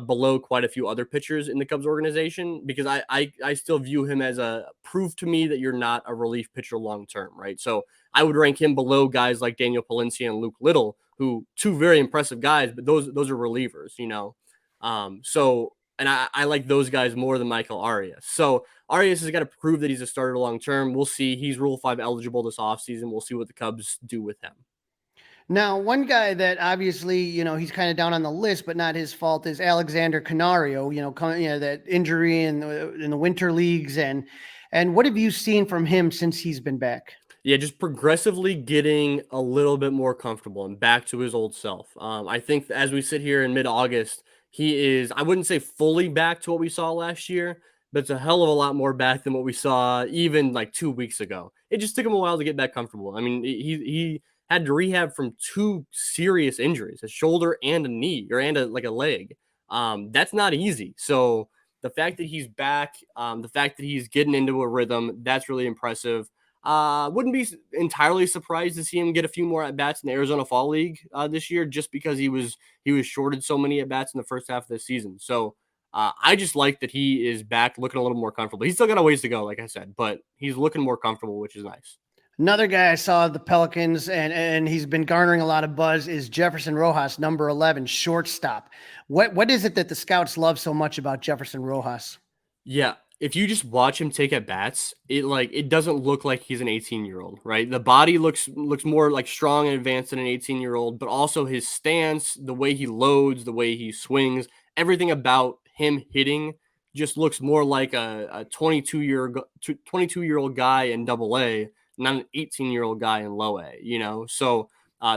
below quite a few other pitchers in the Cubs organization, because I still view him as a prove to me that you're not a relief pitcher long term, right? So I would rank him below guys like Daniel Palencia and Luke Little, who two very impressive guys, but those are relievers, you know. And I like those guys more than Michael Arias. So Arias has got to prove that he's a starter long term. We'll see. He's Rule 5 eligible this offseason. We'll see what the Cubs do with him. Now, one guy that obviously, he's kind of down on the list, but not his fault, is Alexander Canario, that injury in the winter leagues. And what have you seen from him since he's been back? Yeah, just progressively getting a little bit more comfortable and back to his old self. I think as we sit here in mid-August, he is, I wouldn't say fully back to what we saw last year, but it's a hell of a lot more back than what we saw even like 2 weeks ago. It just took him a while to get back comfortable. I mean, he had to rehab from 2 serious injuries, a shoulder and a knee, and a leg. That's not easy. So the fact that he's back, the fact that he's getting into a rhythm, that's really impressive. Wouldn't be entirely surprised to see him get a few more at bats in the Arizona Fall League this year, just because he was shorted so many at bats in the first half of the season. So I just like that he is back, looking a little more comfortable. He's still got a ways to go, like I said, but he's looking more comfortable, which is nice. Another guy I saw the Pelicans, and he's been garnering a lot of buzz, is Jefferson Rojas, number 11, shortstop. What is it that the scouts love so much about Jefferson Rojas? Yeah, if you just watch him take at bats, it doesn't look like he's an 18-year-old, right? The body looks more like strong and advanced than an 18-year-old, but also his stance, the way he loads, the way he swings, everything about him hitting just looks more like a 22-year-old guy in Double-A, not an 18-year-old guy in Low-A, you know? So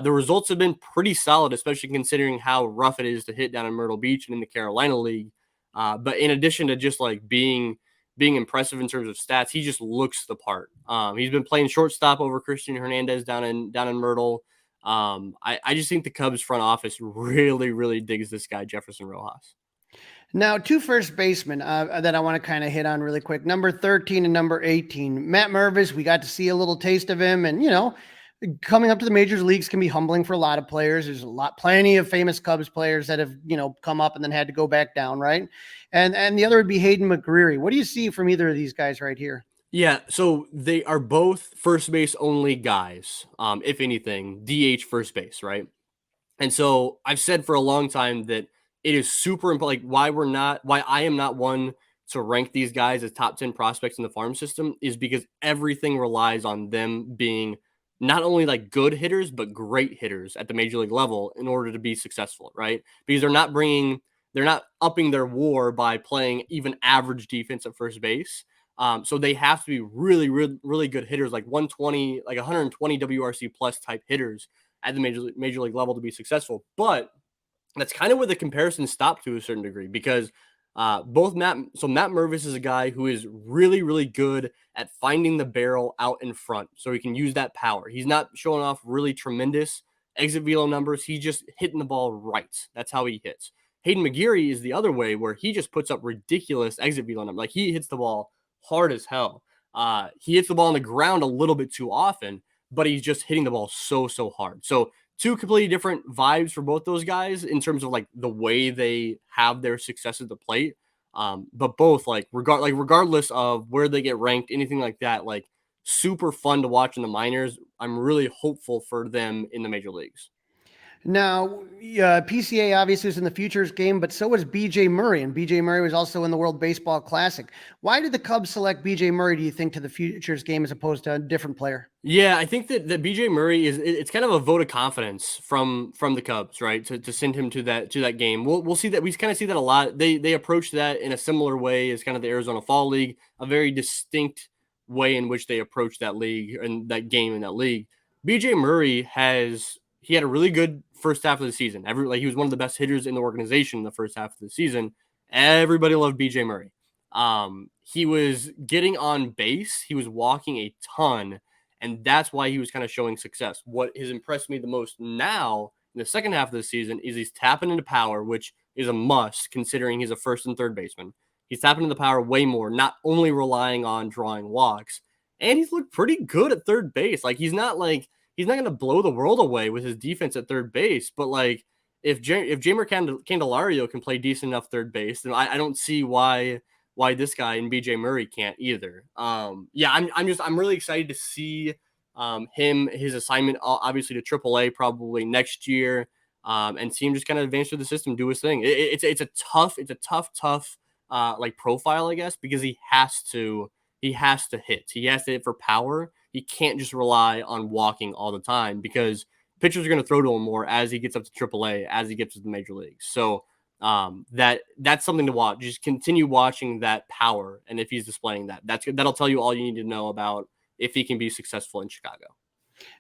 the results have been pretty solid, especially considering how rough it is to hit down in Myrtle Beach and in the Carolina League. But in addition to just like being impressive in terms of stats, he just looks the part. He's been playing shortstop over Christian Hernandez down in Myrtle. I just think the Cubs front office really, really digs this guy, Jefferson Rojas. Now, 2 first basemen that I want to kind of hit on really quick. Number 13 and number 18. Matt Mervis, we got to see a little taste of him. And, coming up to the major leagues can be humbling for a lot of players. There's plenty of famous Cubs players that have, come up and then had to go back down, right? And the other would be Hayden McGreary. What do you see from either of these guys right here? Yeah, so they are both first base only guys. If anything, DH first base, right? And so I've said for a long time that it is super important, like why I am not one to rank these guys as top 10 prospects in the farm system is because everything relies on them being not only like good hitters, but great hitters at the major league level in order to be successful, right? Because they're not upping their WAR by playing even average defense at first base. So they have to be really, really, really good hitters, like 120, like 120 WRC plus type hitters at the major league level to be successful. But that's kind of where the comparisons stop to a certain degree, because Matt Mervis is a guy who is really, really good at finding the barrel out in front so he can use that power. He's not showing off really tremendous exit velo numbers. He's just hitting the ball right. That's how he hits. Hayden McGeary is the other way, where he just puts up ridiculous exit velo numbers. Like, he hits the ball hard as hell. He hits the ball on the ground a little bit too often, but he's just hitting the ball so hard. So 2 completely different vibes for both those guys in terms of like the way they have their success at the plate. But both regardless of where they get ranked, anything like that, like super fun to watch in the minors. I'm really hopeful for them in the major leagues. Now, PCA obviously is in the futures game, but so was BJ Murray, and BJ Murray was also in the World Baseball Classic. Why did the Cubs select BJ Murray, do you think, to the futures game as opposed to a different player? Yeah, I think that BJ Murray it's kind of a vote of confidence from the Cubs, right? To send him to that game. We'll see that. We kind of see that a lot. They approach that in a similar way as kind of the Arizona Fall League, a very distinct way in which they approach that league and that game in that league. BJ Murray he had a really good first half of the season. He was one of the best hitters in the organization in the first half of the season. Everybody loved BJ Murray. He was getting on base. He was walking a ton, and that's why he was kind of showing success. What has impressed me the most now in the second half of the season is he's tapping into power, which is a must considering he's a first and third baseman. He's tapping into the power way more, not only relying on drawing walks, and he's looked pretty good at third base. Like he's not going to blow the world away with his defense at third base, but like if Jamer Candelario can play decent enough third base, then I don't see why this guy and BJ Murray can't either. I'm really excited to see his assignment obviously to AAA probably next year, and see him just kind of advance through the system, do his thing. It's a tough like profile, I guess, because he has to hit. He has to hit for power. He can't just rely on walking all the time because pitchers are going to throw to him more as he gets up to AAA, as he gets to the major leagues. So that's something to watch. Just continue watching that power, and if he's displaying that'll tell you all you need to know about if he can be successful in Chicago.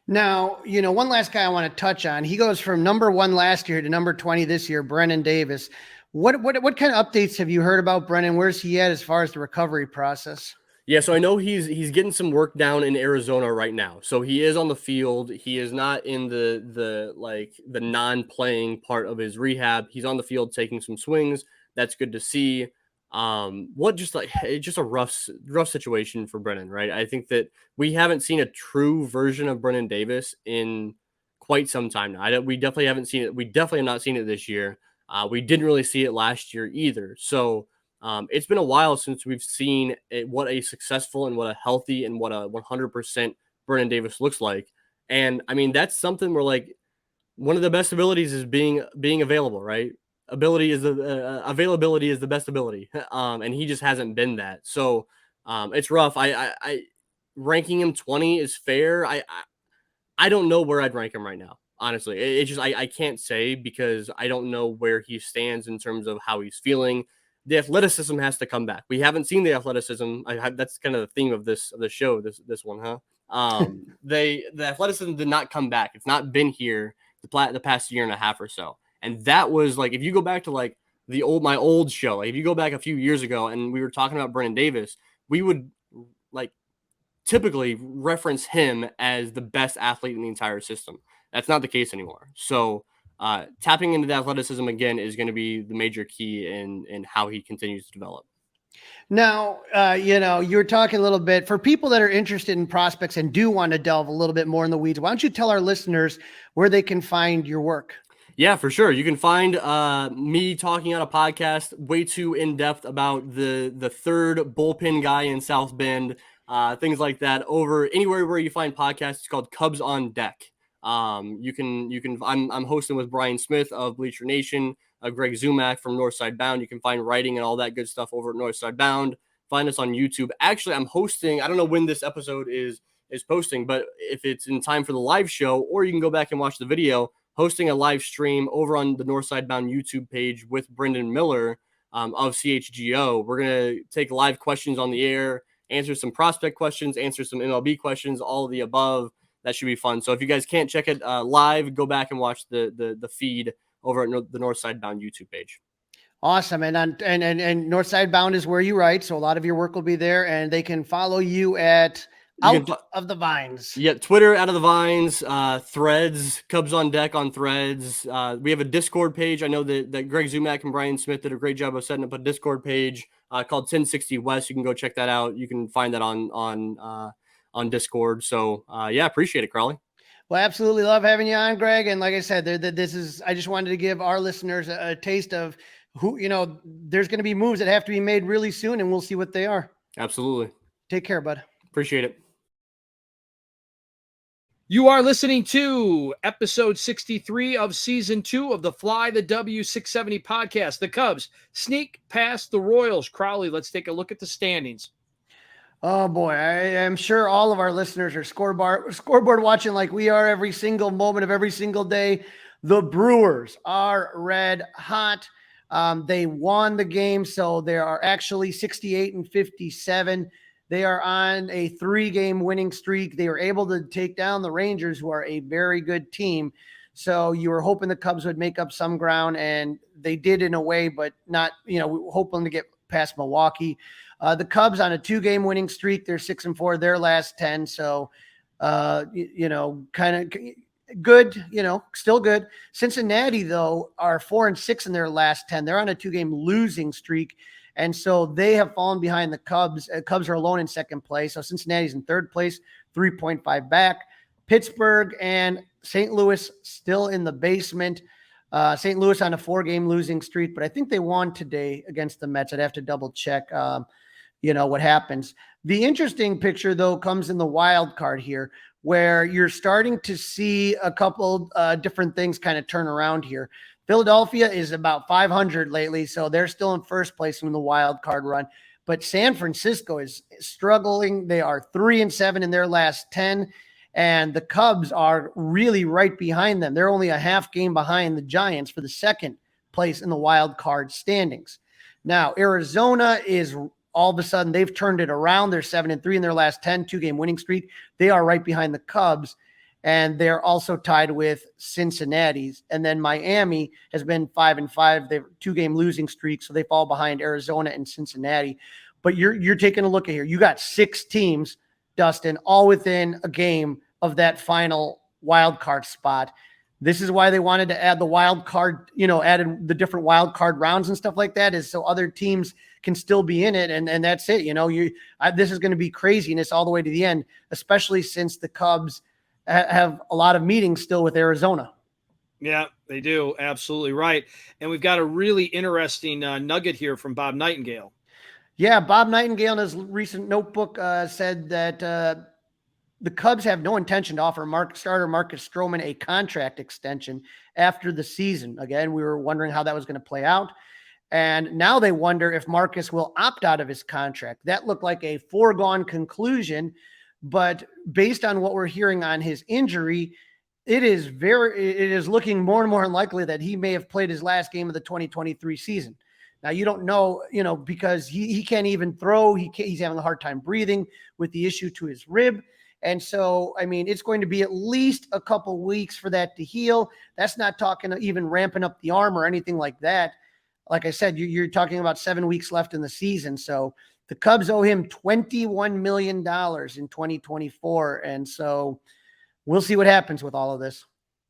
Now, one last guy I want to touch on. He goes from number 1 last year to number 20 this year, Brennen Davis. What kind of updates have you heard about Brennen? Where's he at as far as the recovery process? Yeah, so I know he's getting some work down in Arizona right now. So he is on the field. He is not in the non-playing part of his rehab. He's on the field taking some swings. That's good to see. It's just a rough situation for Brennen, right? I think that we haven't seen a true version of Brennen Davis in quite some time now. We definitely haven't seen it. We definitely have not seen it this year. We didn't really see it last year either. So it's been a while since we've seen what a successful and what a healthy and what a 100% Brennen Davis looks like. And I mean, that's something where like one of the best abilities is being available, right? Availability is the best ability. And he just hasn't been that. So it's rough. I ranking him 20 is fair. I don't know where I'd rank him right now. Honestly, it's just I can't say because I don't know where he stands in terms of how he's feeling. The athleticism has to come back. We haven't seen the athleticism. That's kind of the theme of this show. This one, huh? The athleticism did not come back. It's not been here the past year and a half or so. And that was like if you go back to like my old show, like if you go back a few years ago and we were talking about Brennen Davis, we would like typically reference him as the best athlete in the entire system. That's not the case anymore. So tapping into the athleticism again is going to be the major key in how he continues to develop. Now, you were talking a little bit for people that are interested in prospects and do want to delve a little bit more in the weeds. Why don't you tell our listeners where they can find your work? Yeah, for sure. You can find me talking on a podcast way too in depth about the third bullpen guy in South Bend, things like that over anywhere where you find podcasts. It's called Cubs on Deck. I'm hosting with Brian Smith of Bleacher Nation, Greg Zumak from Northside Bound. You can find writing and all that good stuff over at Northside Bound. Find us on YouTube. Actually, I'm hosting, I don't know when this episode is posting, but if it's in time for the live show, or you can go back and watch the video, hosting a live stream over on the Northside Bound YouTube page with Brendan Miller of CHGO. We're going to take live questions on the air, answer some prospect questions, answer some MLB questions, all of the above. That should be fun. So if you guys can't check it live, go back and watch the feed over at the Northside Bound YouTube page. Awesome. And Northside Bound is where you write. So a lot of your work will be there, and they can follow you at Out of the Vines. Yeah, Twitter, Out of the Vines, Threads, Cubs on Deck on Threads. We have a Discord page. I know that Greg Zumak and Brian Smith did a great job of setting up a Discord page called 1060 West. You can go check that out. You can find that on Discord. So appreciate it, Crawly. Well, absolutely love having you on, Greg. And like I said, I just wanted to give our listeners a taste of who, there's going to be moves that have to be made really soon, and we'll see what they are. Absolutely. Take care, bud. Appreciate it. You are listening to episode 63 of season 2 of the Fly the W670 podcast. The Cubs sneak past the Royals. Crawly, let's take a look at the standings. Oh boy, I am sure all of our listeners are scoreboard watching like we are every single moment of every single day. The Brewers are red hot. They won the game, so they are actually 68-57. They are on a 3-game winning streak. They were able to take down the Rangers, who are a very good team. So you were hoping the Cubs would make up some ground, and they did in a way, but not, hoping to get past Milwaukee. The Cubs on a 2-game winning streak. They're 6-4, their last 10. So, kind of good, still good. Cincinnati, though, are 4-6 in their last 10. They're on a 2-game losing streak. And so they have fallen behind the Cubs. Cubs are alone in second place. So Cincinnati's in third place, 3.5 back. Pittsburgh and St. Louis still in the basement. St. Louis on a 4-game losing streak, but I think they won today against the Mets. I'd have to double check, what happens. The interesting picture, though, comes in the wild card here, where you're starting to see a couple different things kind of turn around here. Philadelphia is about 500 lately, so they're still in first place in the wild card run. But San Francisco is struggling. They are 3-7 in their last 10, and the Cubs are really right behind them. They're only a half game behind the Giants for the second place in the wild card standings. Now, Arizona is all of a sudden, they've turned it around. They're 7-3 in their last 10, 2-game winning streak. They are right behind the Cubs. And they're also tied with Cincinnati's. And then Miami has been 5-5. They're 2-game losing streak, so they fall behind Arizona and Cincinnati. But you're taking a look at here. You got 6 teams, Dustin, all within a game of that final wild card spot. This is why they wanted to add the wild card, added the different wild card rounds and stuff like that, is so other teams can still be in it. And that's it. This is going to be craziness all the way to the end, especially since the Cubs have a lot of meetings still with Arizona. Yeah, they do. Absolutely right. And we've got a really interesting nugget here from Bob Nightingale. Yeah, Bob Nightingale in his recent notebook said that the Cubs have no intention to offer starter Marcus Stroman a contract extension after the season. Again, we were wondering how that was going to play out. And now they wonder if Marcus will opt out of his contract. That looked like a foregone conclusion. But based on what we're hearing on his injury, it is looking more and more unlikely that he may have played his last game of the 2023 season. Now, you don't know, because he can't even throw. He's having a hard time breathing with the issue to his rib. And so, it's going to be at least a couple weeks for that to heal. That's not talking even ramping up the arm or anything like that. Like I said, you're talking about 7 weeks left in the season. So the Cubs owe him $21 million in 2024. And so we'll see what happens with all of this.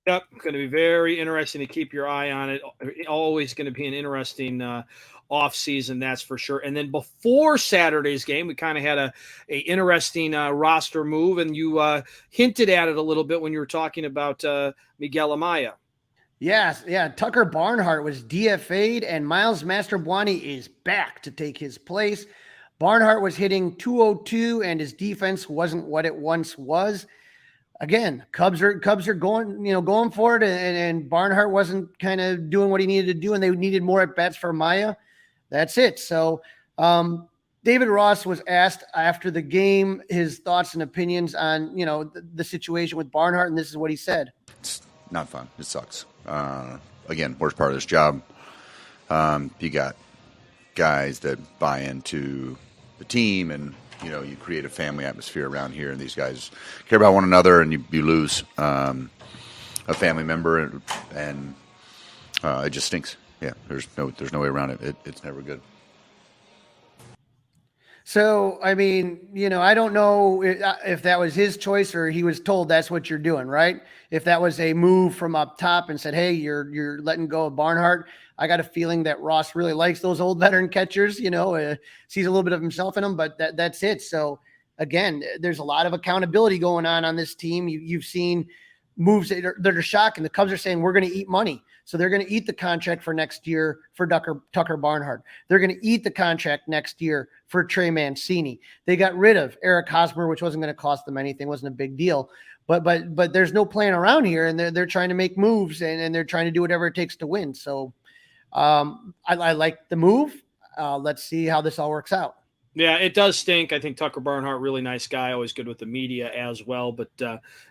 Yep, going to be very interesting to keep your eye on it. Always going to be an interesting off season, that's for sure. And then before Saturday's game, we kind of had a interesting roster move, and you hinted at it a little bit when you were talking about Miguel Amaya. Yes, yeah. Tucker Barnhart was DFA'd, and Miles Mastrobuoni is back to take his place. Barnhart was hitting .202, and his defense wasn't what it once was. Again, Cubs are going for it, and Barnhart wasn't kind of doing what he needed to do, and they needed more at bats for Maya. That's it. So David Ross was asked after the game his thoughts and opinions on the situation with Barnhart, and this is what he said. It's not fun. It sucks. Again, worst part of this job. You got guys that buy into the team, and you create a family atmosphere around here, and these guys care about one another, and you lose a family member, and it just stinks. Yeah, there's no way around it. It's never good. So, I don't know if that was his choice or he was told that's what you're doing, right? If that was a move from up top and said, hey, you're letting go of Barnhart. I got a feeling that Ross really likes those old veteran catchers, sees a little bit of himself in them, but that's it. So again, there's a lot of accountability going on this team. You've seen moves that are shocking. The Cubs are saying we're going to eat money. So they're going to eat the contract for next year for Tucker Barnhart. They're going to eat the contract next year for Trey Mancini. They got rid of Eric Hosmer, which wasn't going to cost them anything, wasn't a big deal. But there's no playing around here, and they're trying to make moves, and they're trying to do whatever it takes to win. So I like the move. Let's see how this all works out. Yeah, it does stink. I think Tucker Barnhart, really nice guy, always good with the media as well, but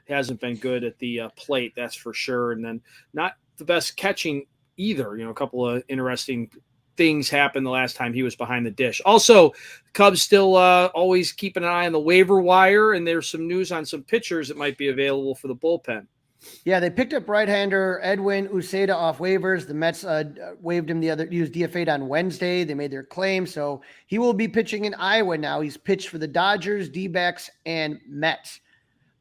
hasn't been good at the plate, that's for sure. And then not the best catching either. A couple of interesting things happened the last time he was behind the dish. Also, Cubs still always keep an eye on the waiver wire, and there's some news on some pitchers that might be available for the bullpen. Yeah, they picked up right-hander Edwin Uceda off waivers. The Mets waived him he was DFA'd on Wednesday. They made their claim, so he will be pitching in Iowa now. He's pitched for the Dodgers, D-backs, and Mets.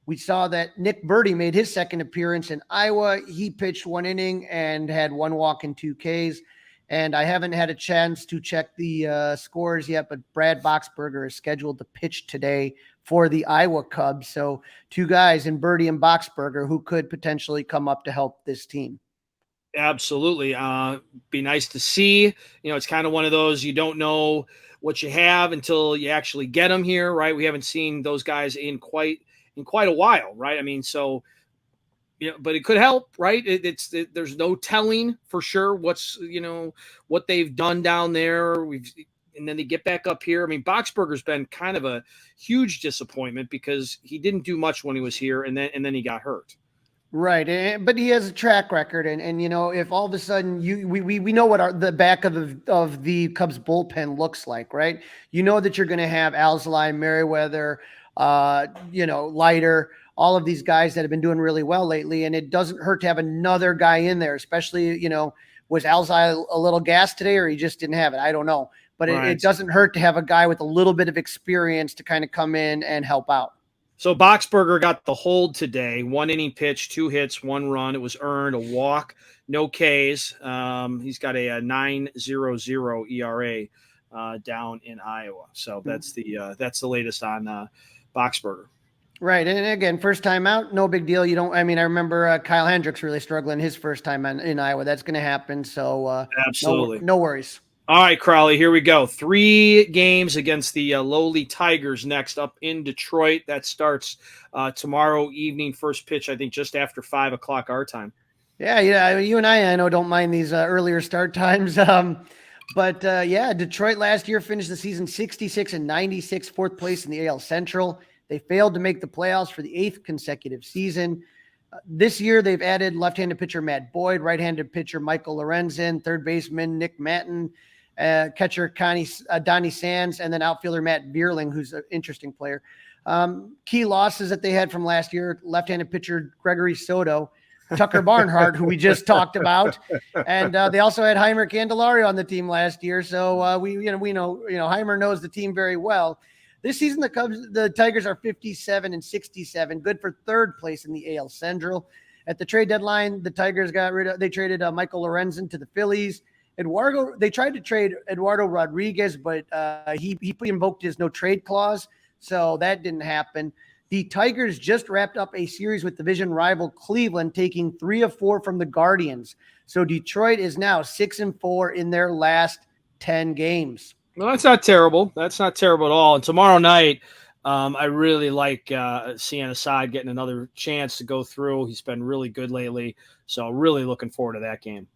We saw that Nick Birdie made his second appearance in Iowa. He pitched 1 inning and had 1 walk and 2 Ks. And I haven't had a chance to check the scores yet, but Brad Boxberger is scheduled to pitch today for the Iowa Cubs. So 2 guys in Birdie and Boxberger who could potentially come up to help this team. Absolutely. Be nice to see. You know, it's kind of one of those, you don't know what you have until you actually get them here, right? We haven't seen those guys in quite a while, right? I mean, so, you know, but it could help, right? There's no telling for sure what's, you know, what they've done down there. And then they get back up here. I mean, Boxberger's been kind of a huge disappointment because he didn't do much when he was here, and then he got hurt. Right, but he has a track record, and you know, if all of a sudden we know what the back of the Cubs bullpen looks like, right? You know that you're going to have Alzolay, Merriweather, you know, Leiter, all of these guys that have been doing really well lately, and it doesn't hurt to have another guy in there, especially, you know, was Alzolay a little gassed today, or he just didn't have it? I don't know, but right. It doesn't hurt to have a guy with a little bit of experience to kind of come in and help out. So Boxberger got the hold today. 1 inning pitch, 2 hits, 1 run. It was earned, a walk, no Ks. He's got a 9.00 ERA down in Iowa. So that's the latest on Boxberger. Right, and again, first time out, no big deal. You don't. I mean, I remember Kyle Hendricks really struggling his first time in Iowa. That's going to happen. So absolutely, no worries. All right, Crawly, here we go. 3 games against the lowly Tigers next up in Detroit. That starts tomorrow evening, first pitch, I think just after 5 o'clock our time. Yeah. You and I know, don't mind these earlier start times. But Detroit last year finished the season 66-96, 4th place in the AL Central. They failed to make the playoffs for the 8th consecutive season. This year, they've added left-handed pitcher Matt Boyd, right-handed pitcher Michael Lorenzen, third baseman Nick Matten, catcher Donnie Sands, and then outfielder Matt Vierling, who's an interesting player. Key losses that they had from last year: left-handed pitcher Gregory Soto, Tucker Barnhart, who we just talked about, and they also had Heimer Candelario on the team last year. So we know Heimer knows the team very well. This season, the Tigers are 57-67, good for 3rd place in the AL Central. At the trade deadline, the Tigers they traded Michael Lorenzen to the Phillies. They tried to trade Eduardo Rodriguez, but he invoked his no trade clause, so that didn't happen. The Tigers just wrapped up a series with division rival Cleveland, taking 3 of 4 from the Guardians. So Detroit is now 6-4 in their last 10 games. Well, that's not terrible. That's not terrible at all. And tomorrow night, I really like seeing Assad getting another chance to go through. He's been really good lately, so really looking forward to that game.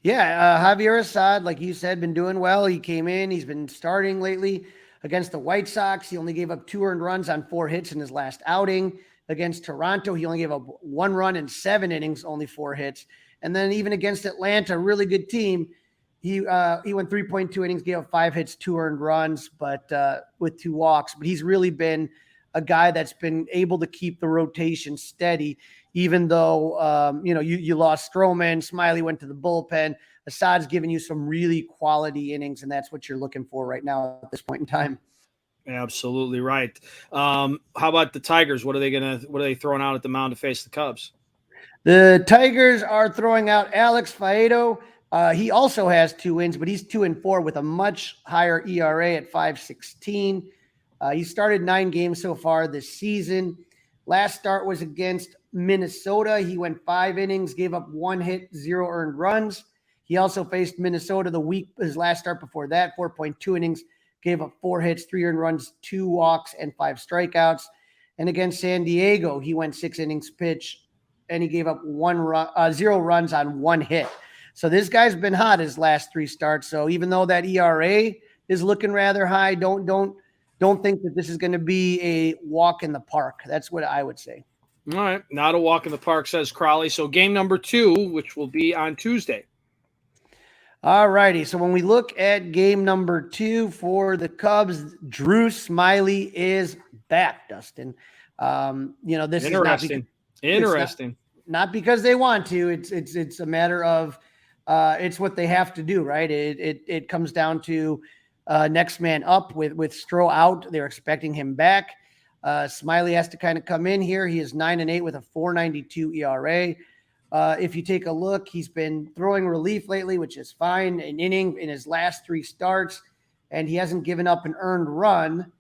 Yeah, Javier Assad, like you said, been doing well. He came in. He's been starting lately against the White Sox. He only gave up 2 earned runs on 4 hits in his last outing. Against Toronto, he only gave up 1 run in 7 innings, only 4 hits. And then even against Atlanta, a really good team, he went 3.2 innings, gave up 5 hits, 2 earned runs, but with 2 walks. But he's really been a guy that's been able to keep the rotation steady, even though, you lost Stroman, Smiley went to the bullpen. Assad's giving you some really quality innings, and that's what you're looking for right now at this point in time. Absolutely right. How about the Tigers? What are they throwing out at the mound to face the Cubs? The Tigers are throwing out Alex Faedo. He also has 2 wins, but he's 2-4 with a much higher ERA at 5.16. He started 9 games so far this season. Last start was against Minnesota. He went 5 innings, gave up 1 hit, 0 earned runs. He also faced Minnesota his last start before that, 4.2 innings, gave up 4 hits, 3 earned runs, 2 walks, and 5 strikeouts. And against San Diego, he went 6 innings pitch, and he gave up 0 runs on 1 hit. So this guy's been hot his last 3 starts. So even though that ERA is looking rather high, don't think that this is going to be a walk in the park. That's what I would say. All right, not a walk in the park, says Crawly. So game number 2, which will be on Tuesday. All righty. So when we look at game number 2 for the Cubs, Drew Smiley is back, Dustin. This interesting. Interesting. Not because they want to. It's a matter of it's what they have to do, right? It comes down to next man up with Stroh out. They're expecting him back. Smiley has to kind of come in here. He is 9-8 with a 4.92 ERA. If you take a look, he's been throwing relief lately, which is fine. An inning in his last 3 starts, and he hasn't given up an earned run.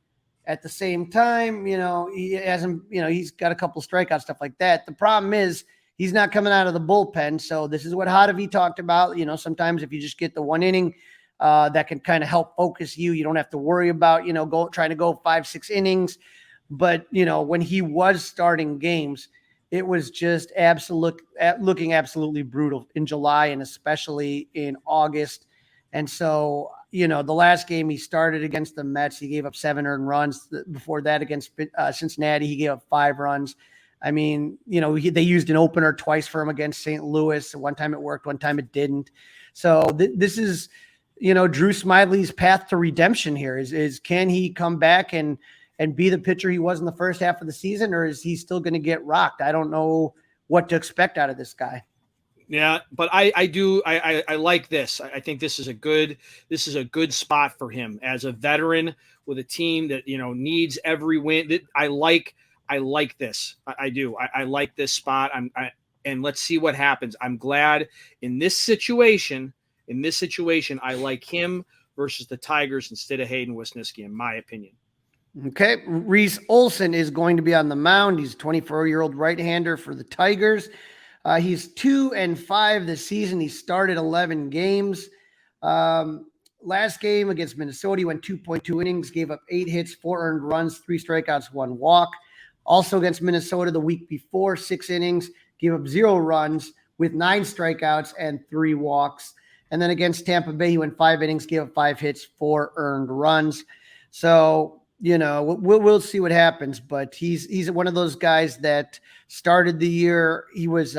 At the same time, he hasn't, he's got a couple strikeouts, stuff like that. The problem is he's not coming out of the bullpen. So this is what Hadavi talked about. Sometimes if you just get the 1 inning, that can kind of help focus you. You don't have to worry about, trying to go 5-6 innings. But, when he was starting games, it was just looking absolutely brutal in July and especially in August. And so, the last game he started against the Mets, he gave up 7 earned runs. Before that, against Cincinnati, he gave up 5 runs. I mean, they used an opener twice for him against St. Louis. One time it worked, one time it didn't. So this is, Drew Smiley's path to redemption here is can he come back and be the pitcher he was in the first half of the season, or is he still going to get rocked? I don't know what to expect out of this guy. Yeah, but I like this. I think this is a good spot for him as a veteran with a team that needs every win. I like this. I do. I like this spot. And let's see what happens. I'm glad in this situation. I like him versus the Tigers instead of Hayden Wisniewski, in my opinion. Okay, Reese Olson is going to be on the mound. He's a 24-year-old right-hander for the Tigers. He's 2-5 this season. He started 11 games. Last game against Minnesota, he went 2.2 innings, gave up 8 hits, 4 earned runs, 3 strikeouts, 1 walk. Also against Minnesota the week before, 6 innings, gave up 0 runs with 9 strikeouts and 3 walks. And then against Tampa Bay, he went 5 innings, gave up 5 hits, 4 earned runs. So, we'll see what happens, but he's one of those guys that started the year. He was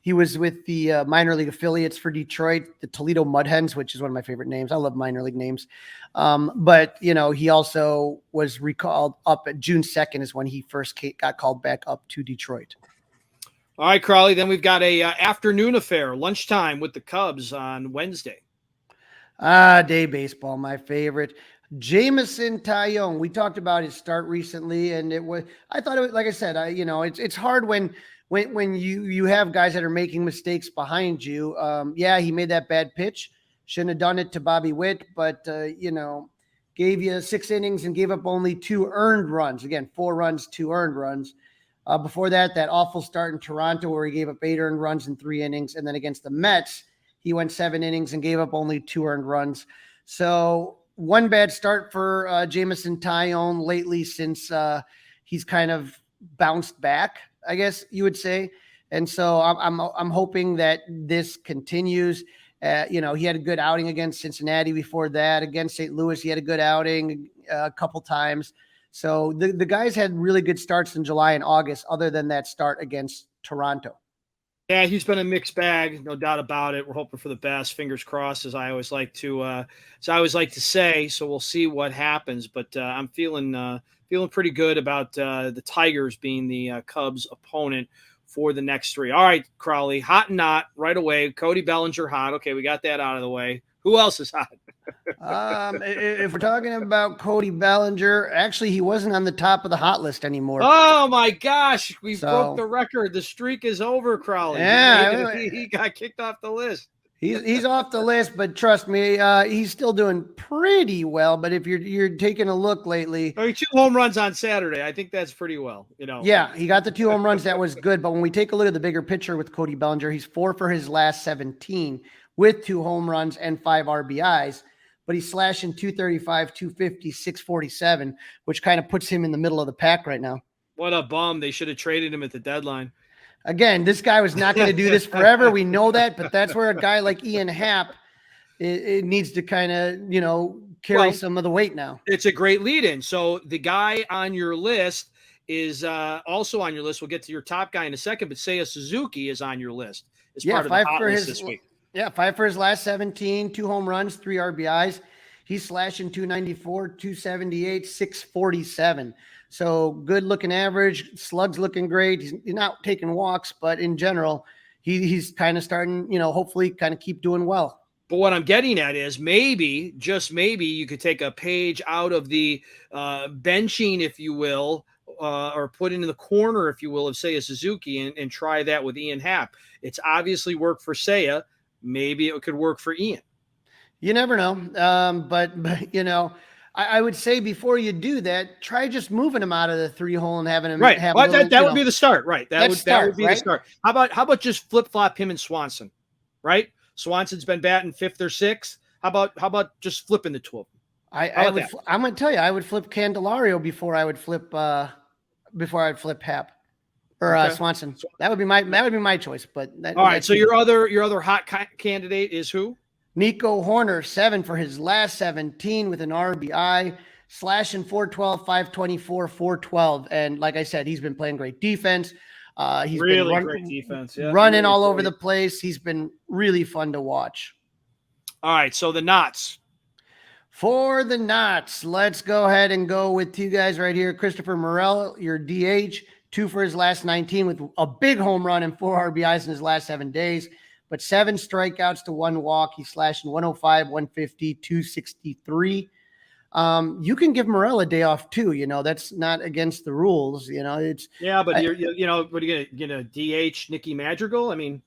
with the minor league affiliates for Detroit, the Toledo Mudhens, which is one of my favorite names. I love minor league names. But he also was recalled up at June 2nd is when he first got called back up to Detroit. All right, Crawly. Then we've got a afternoon affair, lunchtime with the Cubs on Wednesday. Day baseball, my favorite. Jameson Taillon. We talked about his start recently, and I thought it was, like I said, it's hard when you have guys that are making mistakes behind you. He made that bad pitch. Shouldn't have done it to Bobby Witt, but gave you 6 innings and gave up only 2 earned runs. Again, 4 runs, 2 earned runs. Before that awful start in Toronto where he gave up 8 earned runs in 3 innings. And then against the Mets, he went 7 innings and gave up only 2 earned runs. So one bad start for Jameson Taillon lately since he's kind of bounced back, I guess you would say. And so I'm hoping that this continues. He had a good outing against Cincinnati before that. Against St. Louis, he had a good outing a couple times. So the guys had really good starts in July and August, other than that start against Toronto. Yeah, he's been a mixed bag, no doubt about it. We're hoping for the best, fingers crossed, as I always like to say. So we'll see what happens. But I'm feeling pretty good about the Tigers being the Cubs' opponent for the next 3. All right, Crawly, hot and not right away. Cody Bellinger hot. Okay, we got that out of the way. Who else is hot? If we're talking about Cody Bellinger, actually, he wasn't on the top of the hot list anymore. Oh my gosh, we broke the record. The streak is over, Crawly. Yeah, he got kicked off the list. He's off the list, but trust me, he's still doing pretty well. But if you're taking a look lately, 2 home runs on Saturday, I think that's pretty well. Yeah, he got the 2 home runs. That was good. But when we take a look at the bigger picture with Cody Bellinger, he's 4 for his last 17 with 2 home runs and 5 RBIs. But he's slashing 235, 250, 647, which kind of puts him in the middle of the pack right now. What a bum. They should have traded him at the deadline. Again, this guy was not going to do this forever. We know that, but that's where a guy like Ian Happ, it needs to kind of, carry some of the weight now. It's a great lead-in. So the guy on your list is also on your list. We'll get to your top guy in a second, but Seiya Suzuki is on your list as part of the hot list this week. Yeah, 5 for his last 17, 2 home runs, 3 RBIs. He's slashing 294, 278, 647. So good looking average. Slug's looking great. He's not taking walks, but in general, he's kind of starting, hopefully kind of keep doing well. But what I'm getting at is maybe, just maybe, you could take a page out of the benching, if you will, or put into the corner, if you will, of Seiya Suzuki and try that with Ian Happ. It's obviously worked for Seiya. Maybe it could work for Ian. You never know. But I would say before you do that, try just moving him out of the 3-hole and having him have well, that would be the start, right? That would be right? the start. How about just flip flop him and Swanson, right? Swanson's been batting 5th or 6th. How about just flipping the 2 of them? I'm going to tell you, I would flip Candelario before I would flip Happ or Swanson. That would be my choice. But all right. So your other hot candidate is who? Nico Horner, 7 for his last 17 with an RBI, slashing 412, 524, 412. And like I said, he's been playing great defense. He's really been great defense, running really all over the place. He's been really fun to watch. All right, so the knots. For the knots, let's go ahead and go with 2 guys right here. Christopher Morel, your DH, 2 for his last 19 with a big home run and 4 RBIs in his last 7 days, but 7 strikeouts to 1 walk. He's slashing 105, 150, 263. You can give Morel a day off too. That's not against the rules. It's but what are you gonna DH Nicky Madrigal? I mean,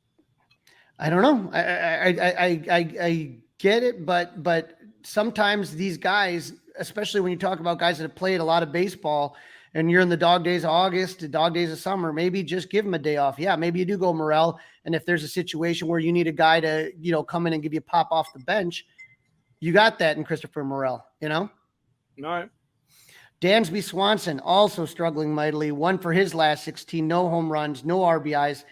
I don't know. I get it, but sometimes these guys, especially when you talk about guys that have played a lot of baseball, and you're in the dog days of August, the dog days of summer, maybe just give them a day off. Yeah, maybe you do go Morel, and if there's a situation where you need a guy to come in and give you a pop off the bench, you got that in Christopher Morel. All right. Dansby Swanson also struggling mightily. 1 for his last 16, no home runs, no RBIs.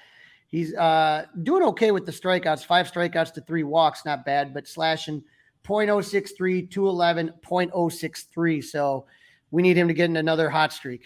He's doing okay with the strikeouts, 5 strikeouts to 3 walks, not bad, but slashing .063, 211, .063. So we need him to get in another hot streak.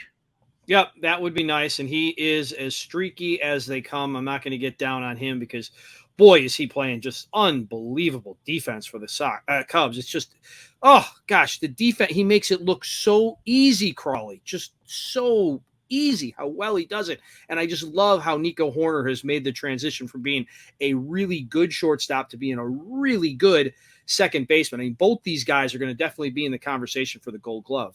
Yep, that would be nice. And he is as streaky as they come. I'm not going to get down on him because, boy, is he playing just unbelievable defense for the Cubs. It's just, oh, gosh, the defense, he makes it look so easy, Crawly, just so easy how well he does it. And I just love how Nico Horner has made the transition from being a really good shortstop to being a really good second baseman. I mean, both these guys are going to definitely be in the conversation for the Gold Glove.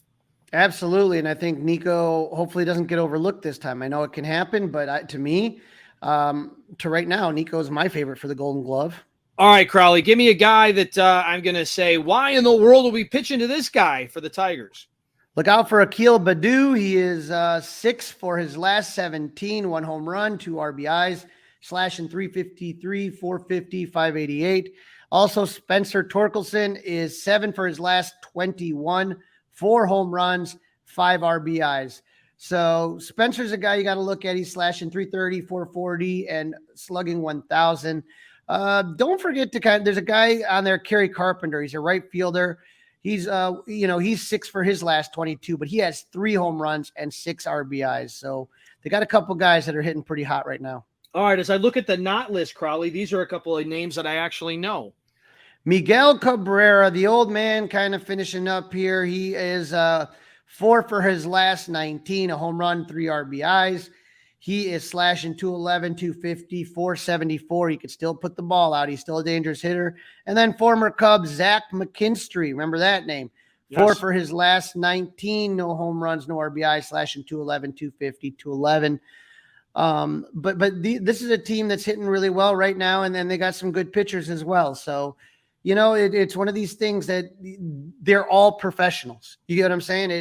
Absolutely. And I think Nico hopefully doesn't get overlooked this time. I know it can happen, but to me, to right now, Nico is my favorite for the Golden Glove. All right, Crawly, give me a guy that I'm going to say, why in the world are we pitching to this guy for the Tigers? Look out for Akil Baddoo. He is 6 for his last 17, 1 home run, 2 RBIs, slashing 353, 450, 588. Also, Spencer Torkelson is 7 for his last 21, 4 home runs, 5 RBIs. So Spencer's a guy you got to look at. He's slashing 330, 440, and slugging 1,000. Don't forget there's a guy on there, Kerry Carpenter. He's a right fielder. He's, he's 6 for his last 22, but he has 3 home runs and 6 RBIs. So they got a couple guys that are hitting pretty hot right now. All right. As I look at the not list, Crawly, these are a couple of names that I actually know. Miguel Cabrera, the old man, kind of finishing up here. He is 4 for his last 19, a home run, 3 RBIs. He is slashing 211, 250, 474. He could still put the ball out. He's still a dangerous hitter. And then former Cub Zach McKinstry. Remember that name? Yes. 4 for his last 19, no home runs, no RBI, slashing 211, 250, 211. This is a team that's hitting really well right now, and then they got some good pitchers as well. So, it's one of these things that they're all professionals. You get what I'm saying?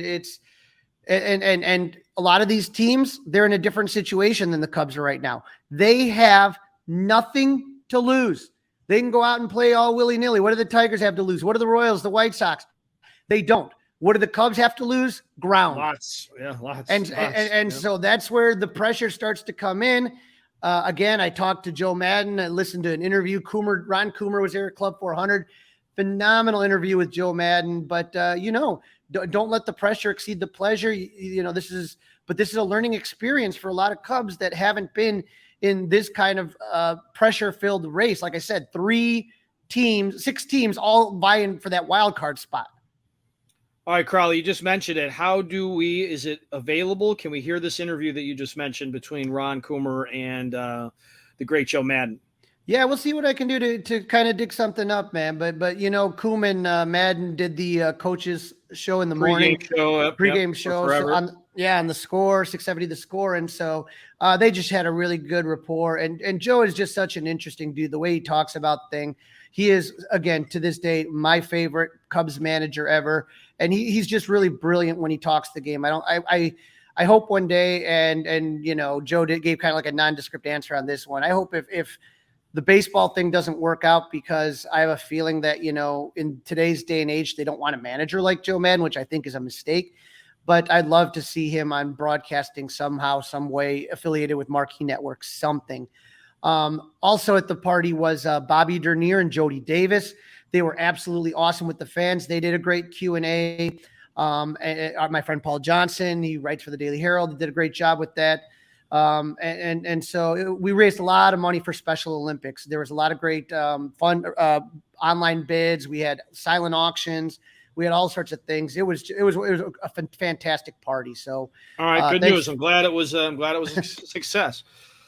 And a lot of these teams, they're in a different situation than the Cubs are right now. They have nothing to lose. They can go out and play all willy-nilly. What do the Tigers have to lose? What do the Royals, the White Sox? They don't. What do the Cubs have to lose? Ground. Lots. So that's where the pressure starts to come in. Again, I talked to Joe Madden. I listened to an interview. Ron Coomer was there at Club 400. Phenomenal interview with Joe Madden. But, don't let the pressure exceed the pleasure. This is a learning experience for a lot of Cubs that haven't been in this kind of pressure-filled race. Like I said, 6 teams all vying for that wild card spot. All right, Crawly, you just mentioned it. Is it available? Can we hear this interview that you just mentioned between Ron Coomer and the great Joe Madden? Yeah, we'll see what I can do to kind of dig something up, man. But you know, Koeman, Madden did the coaches show in the morning, pregame show. So on the score 670 the score, and so they just had a really good rapport. And Joe is just such an interesting dude. The way he talks about things, he is, again, to this day, my favorite Cubs manager ever, and he's just really brilliant when he talks the game. I hope one day, and you know, Joe gave kind of like a nondescript answer on this one. I hope if the baseball thing doesn't work out, because I have a feeling that, you know, in today's day and age, they don't want a manager like Joe Madden, which I think is a mistake. But I'd love to see him on broadcasting somehow, some way, affiliated with Marquee Network, something. Also at the party was Bobby Dernier and Jody Davis. They were absolutely awesome with the fans. They did a great Q&A. And my friend Paul Johnson, he writes for the Daily Herald, he did a great job with that. And so we raised a lot of money for Special Olympics. There was a lot of great fun online bids. We had silent auctions. We had all sorts of things. It was a fantastic party. So all right, good news. I'm glad it was a success.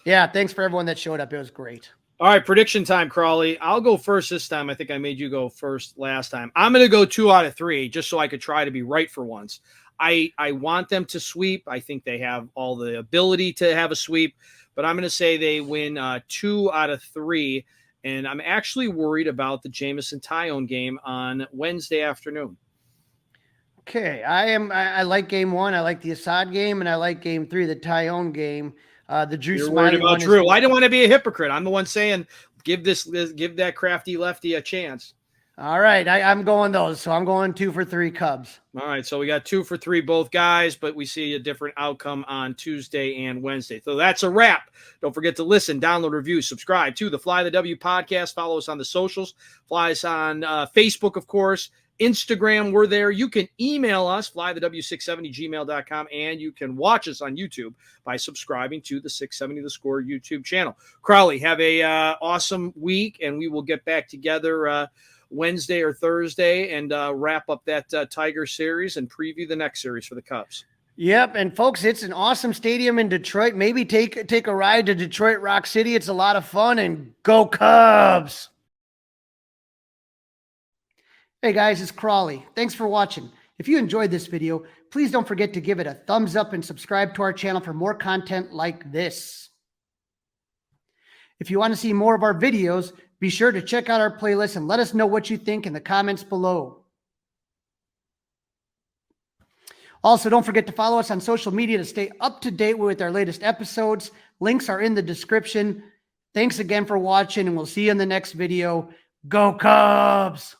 Yeah, thanks for everyone that showed up. It was great. All right, prediction time, Crawly. I'll go first this time. I think I made you go first last time. I'm going to go 2 out of 3 just so I could try to be right for once. I want them to sweep. I think they have all the ability to have a sweep, but I'm going to say they win 2 out of 3, and I'm actually worried about the Jameson Tyone game on Wednesday afternoon. Okay, I like game 1. I like the Assad game, and I like game 3, the Tyone game. The Drew You're Smiley worried about Drew. I don't want to be a hypocrite. I'm the one saying give that crafty lefty a chance. All right, I'm going those. So I'm going 2 for 3 Cubs. All right, so we got 2 for 3 both guys, but we see a different outcome on Tuesday and Wednesday. So that's a wrap. Don't forget to listen, download, review, subscribe to the Fly the W podcast. Follow us on the socials. Fly us on Facebook, of course. Instagram, we're there. You can email us, flythew670gmail.com, and you can watch us on YouTube by subscribing to the 670 The Score YouTube channel. Crawly, have a awesome week, and we will get back together Wednesday or Thursday and wrap up that Tiger series and preview the next series for the Cubs. Yep, and folks, it's an awesome stadium in Detroit. Maybe take a ride to Detroit Rock City. It's a lot of fun, and go Cubs! Hey guys, it's Crawly. Thanks for watching. If you enjoyed this video, please don't forget to give it a thumbs up and subscribe to our channel for more content like this. If you want to see more of our videos, be sure to check out our playlist and let us know what you think in the comments below. Also, don't forget to follow us on social media to stay up to date with our latest episodes. Links are in the description. Thanks again for watching, and we'll see you in the next video. Go Cubs!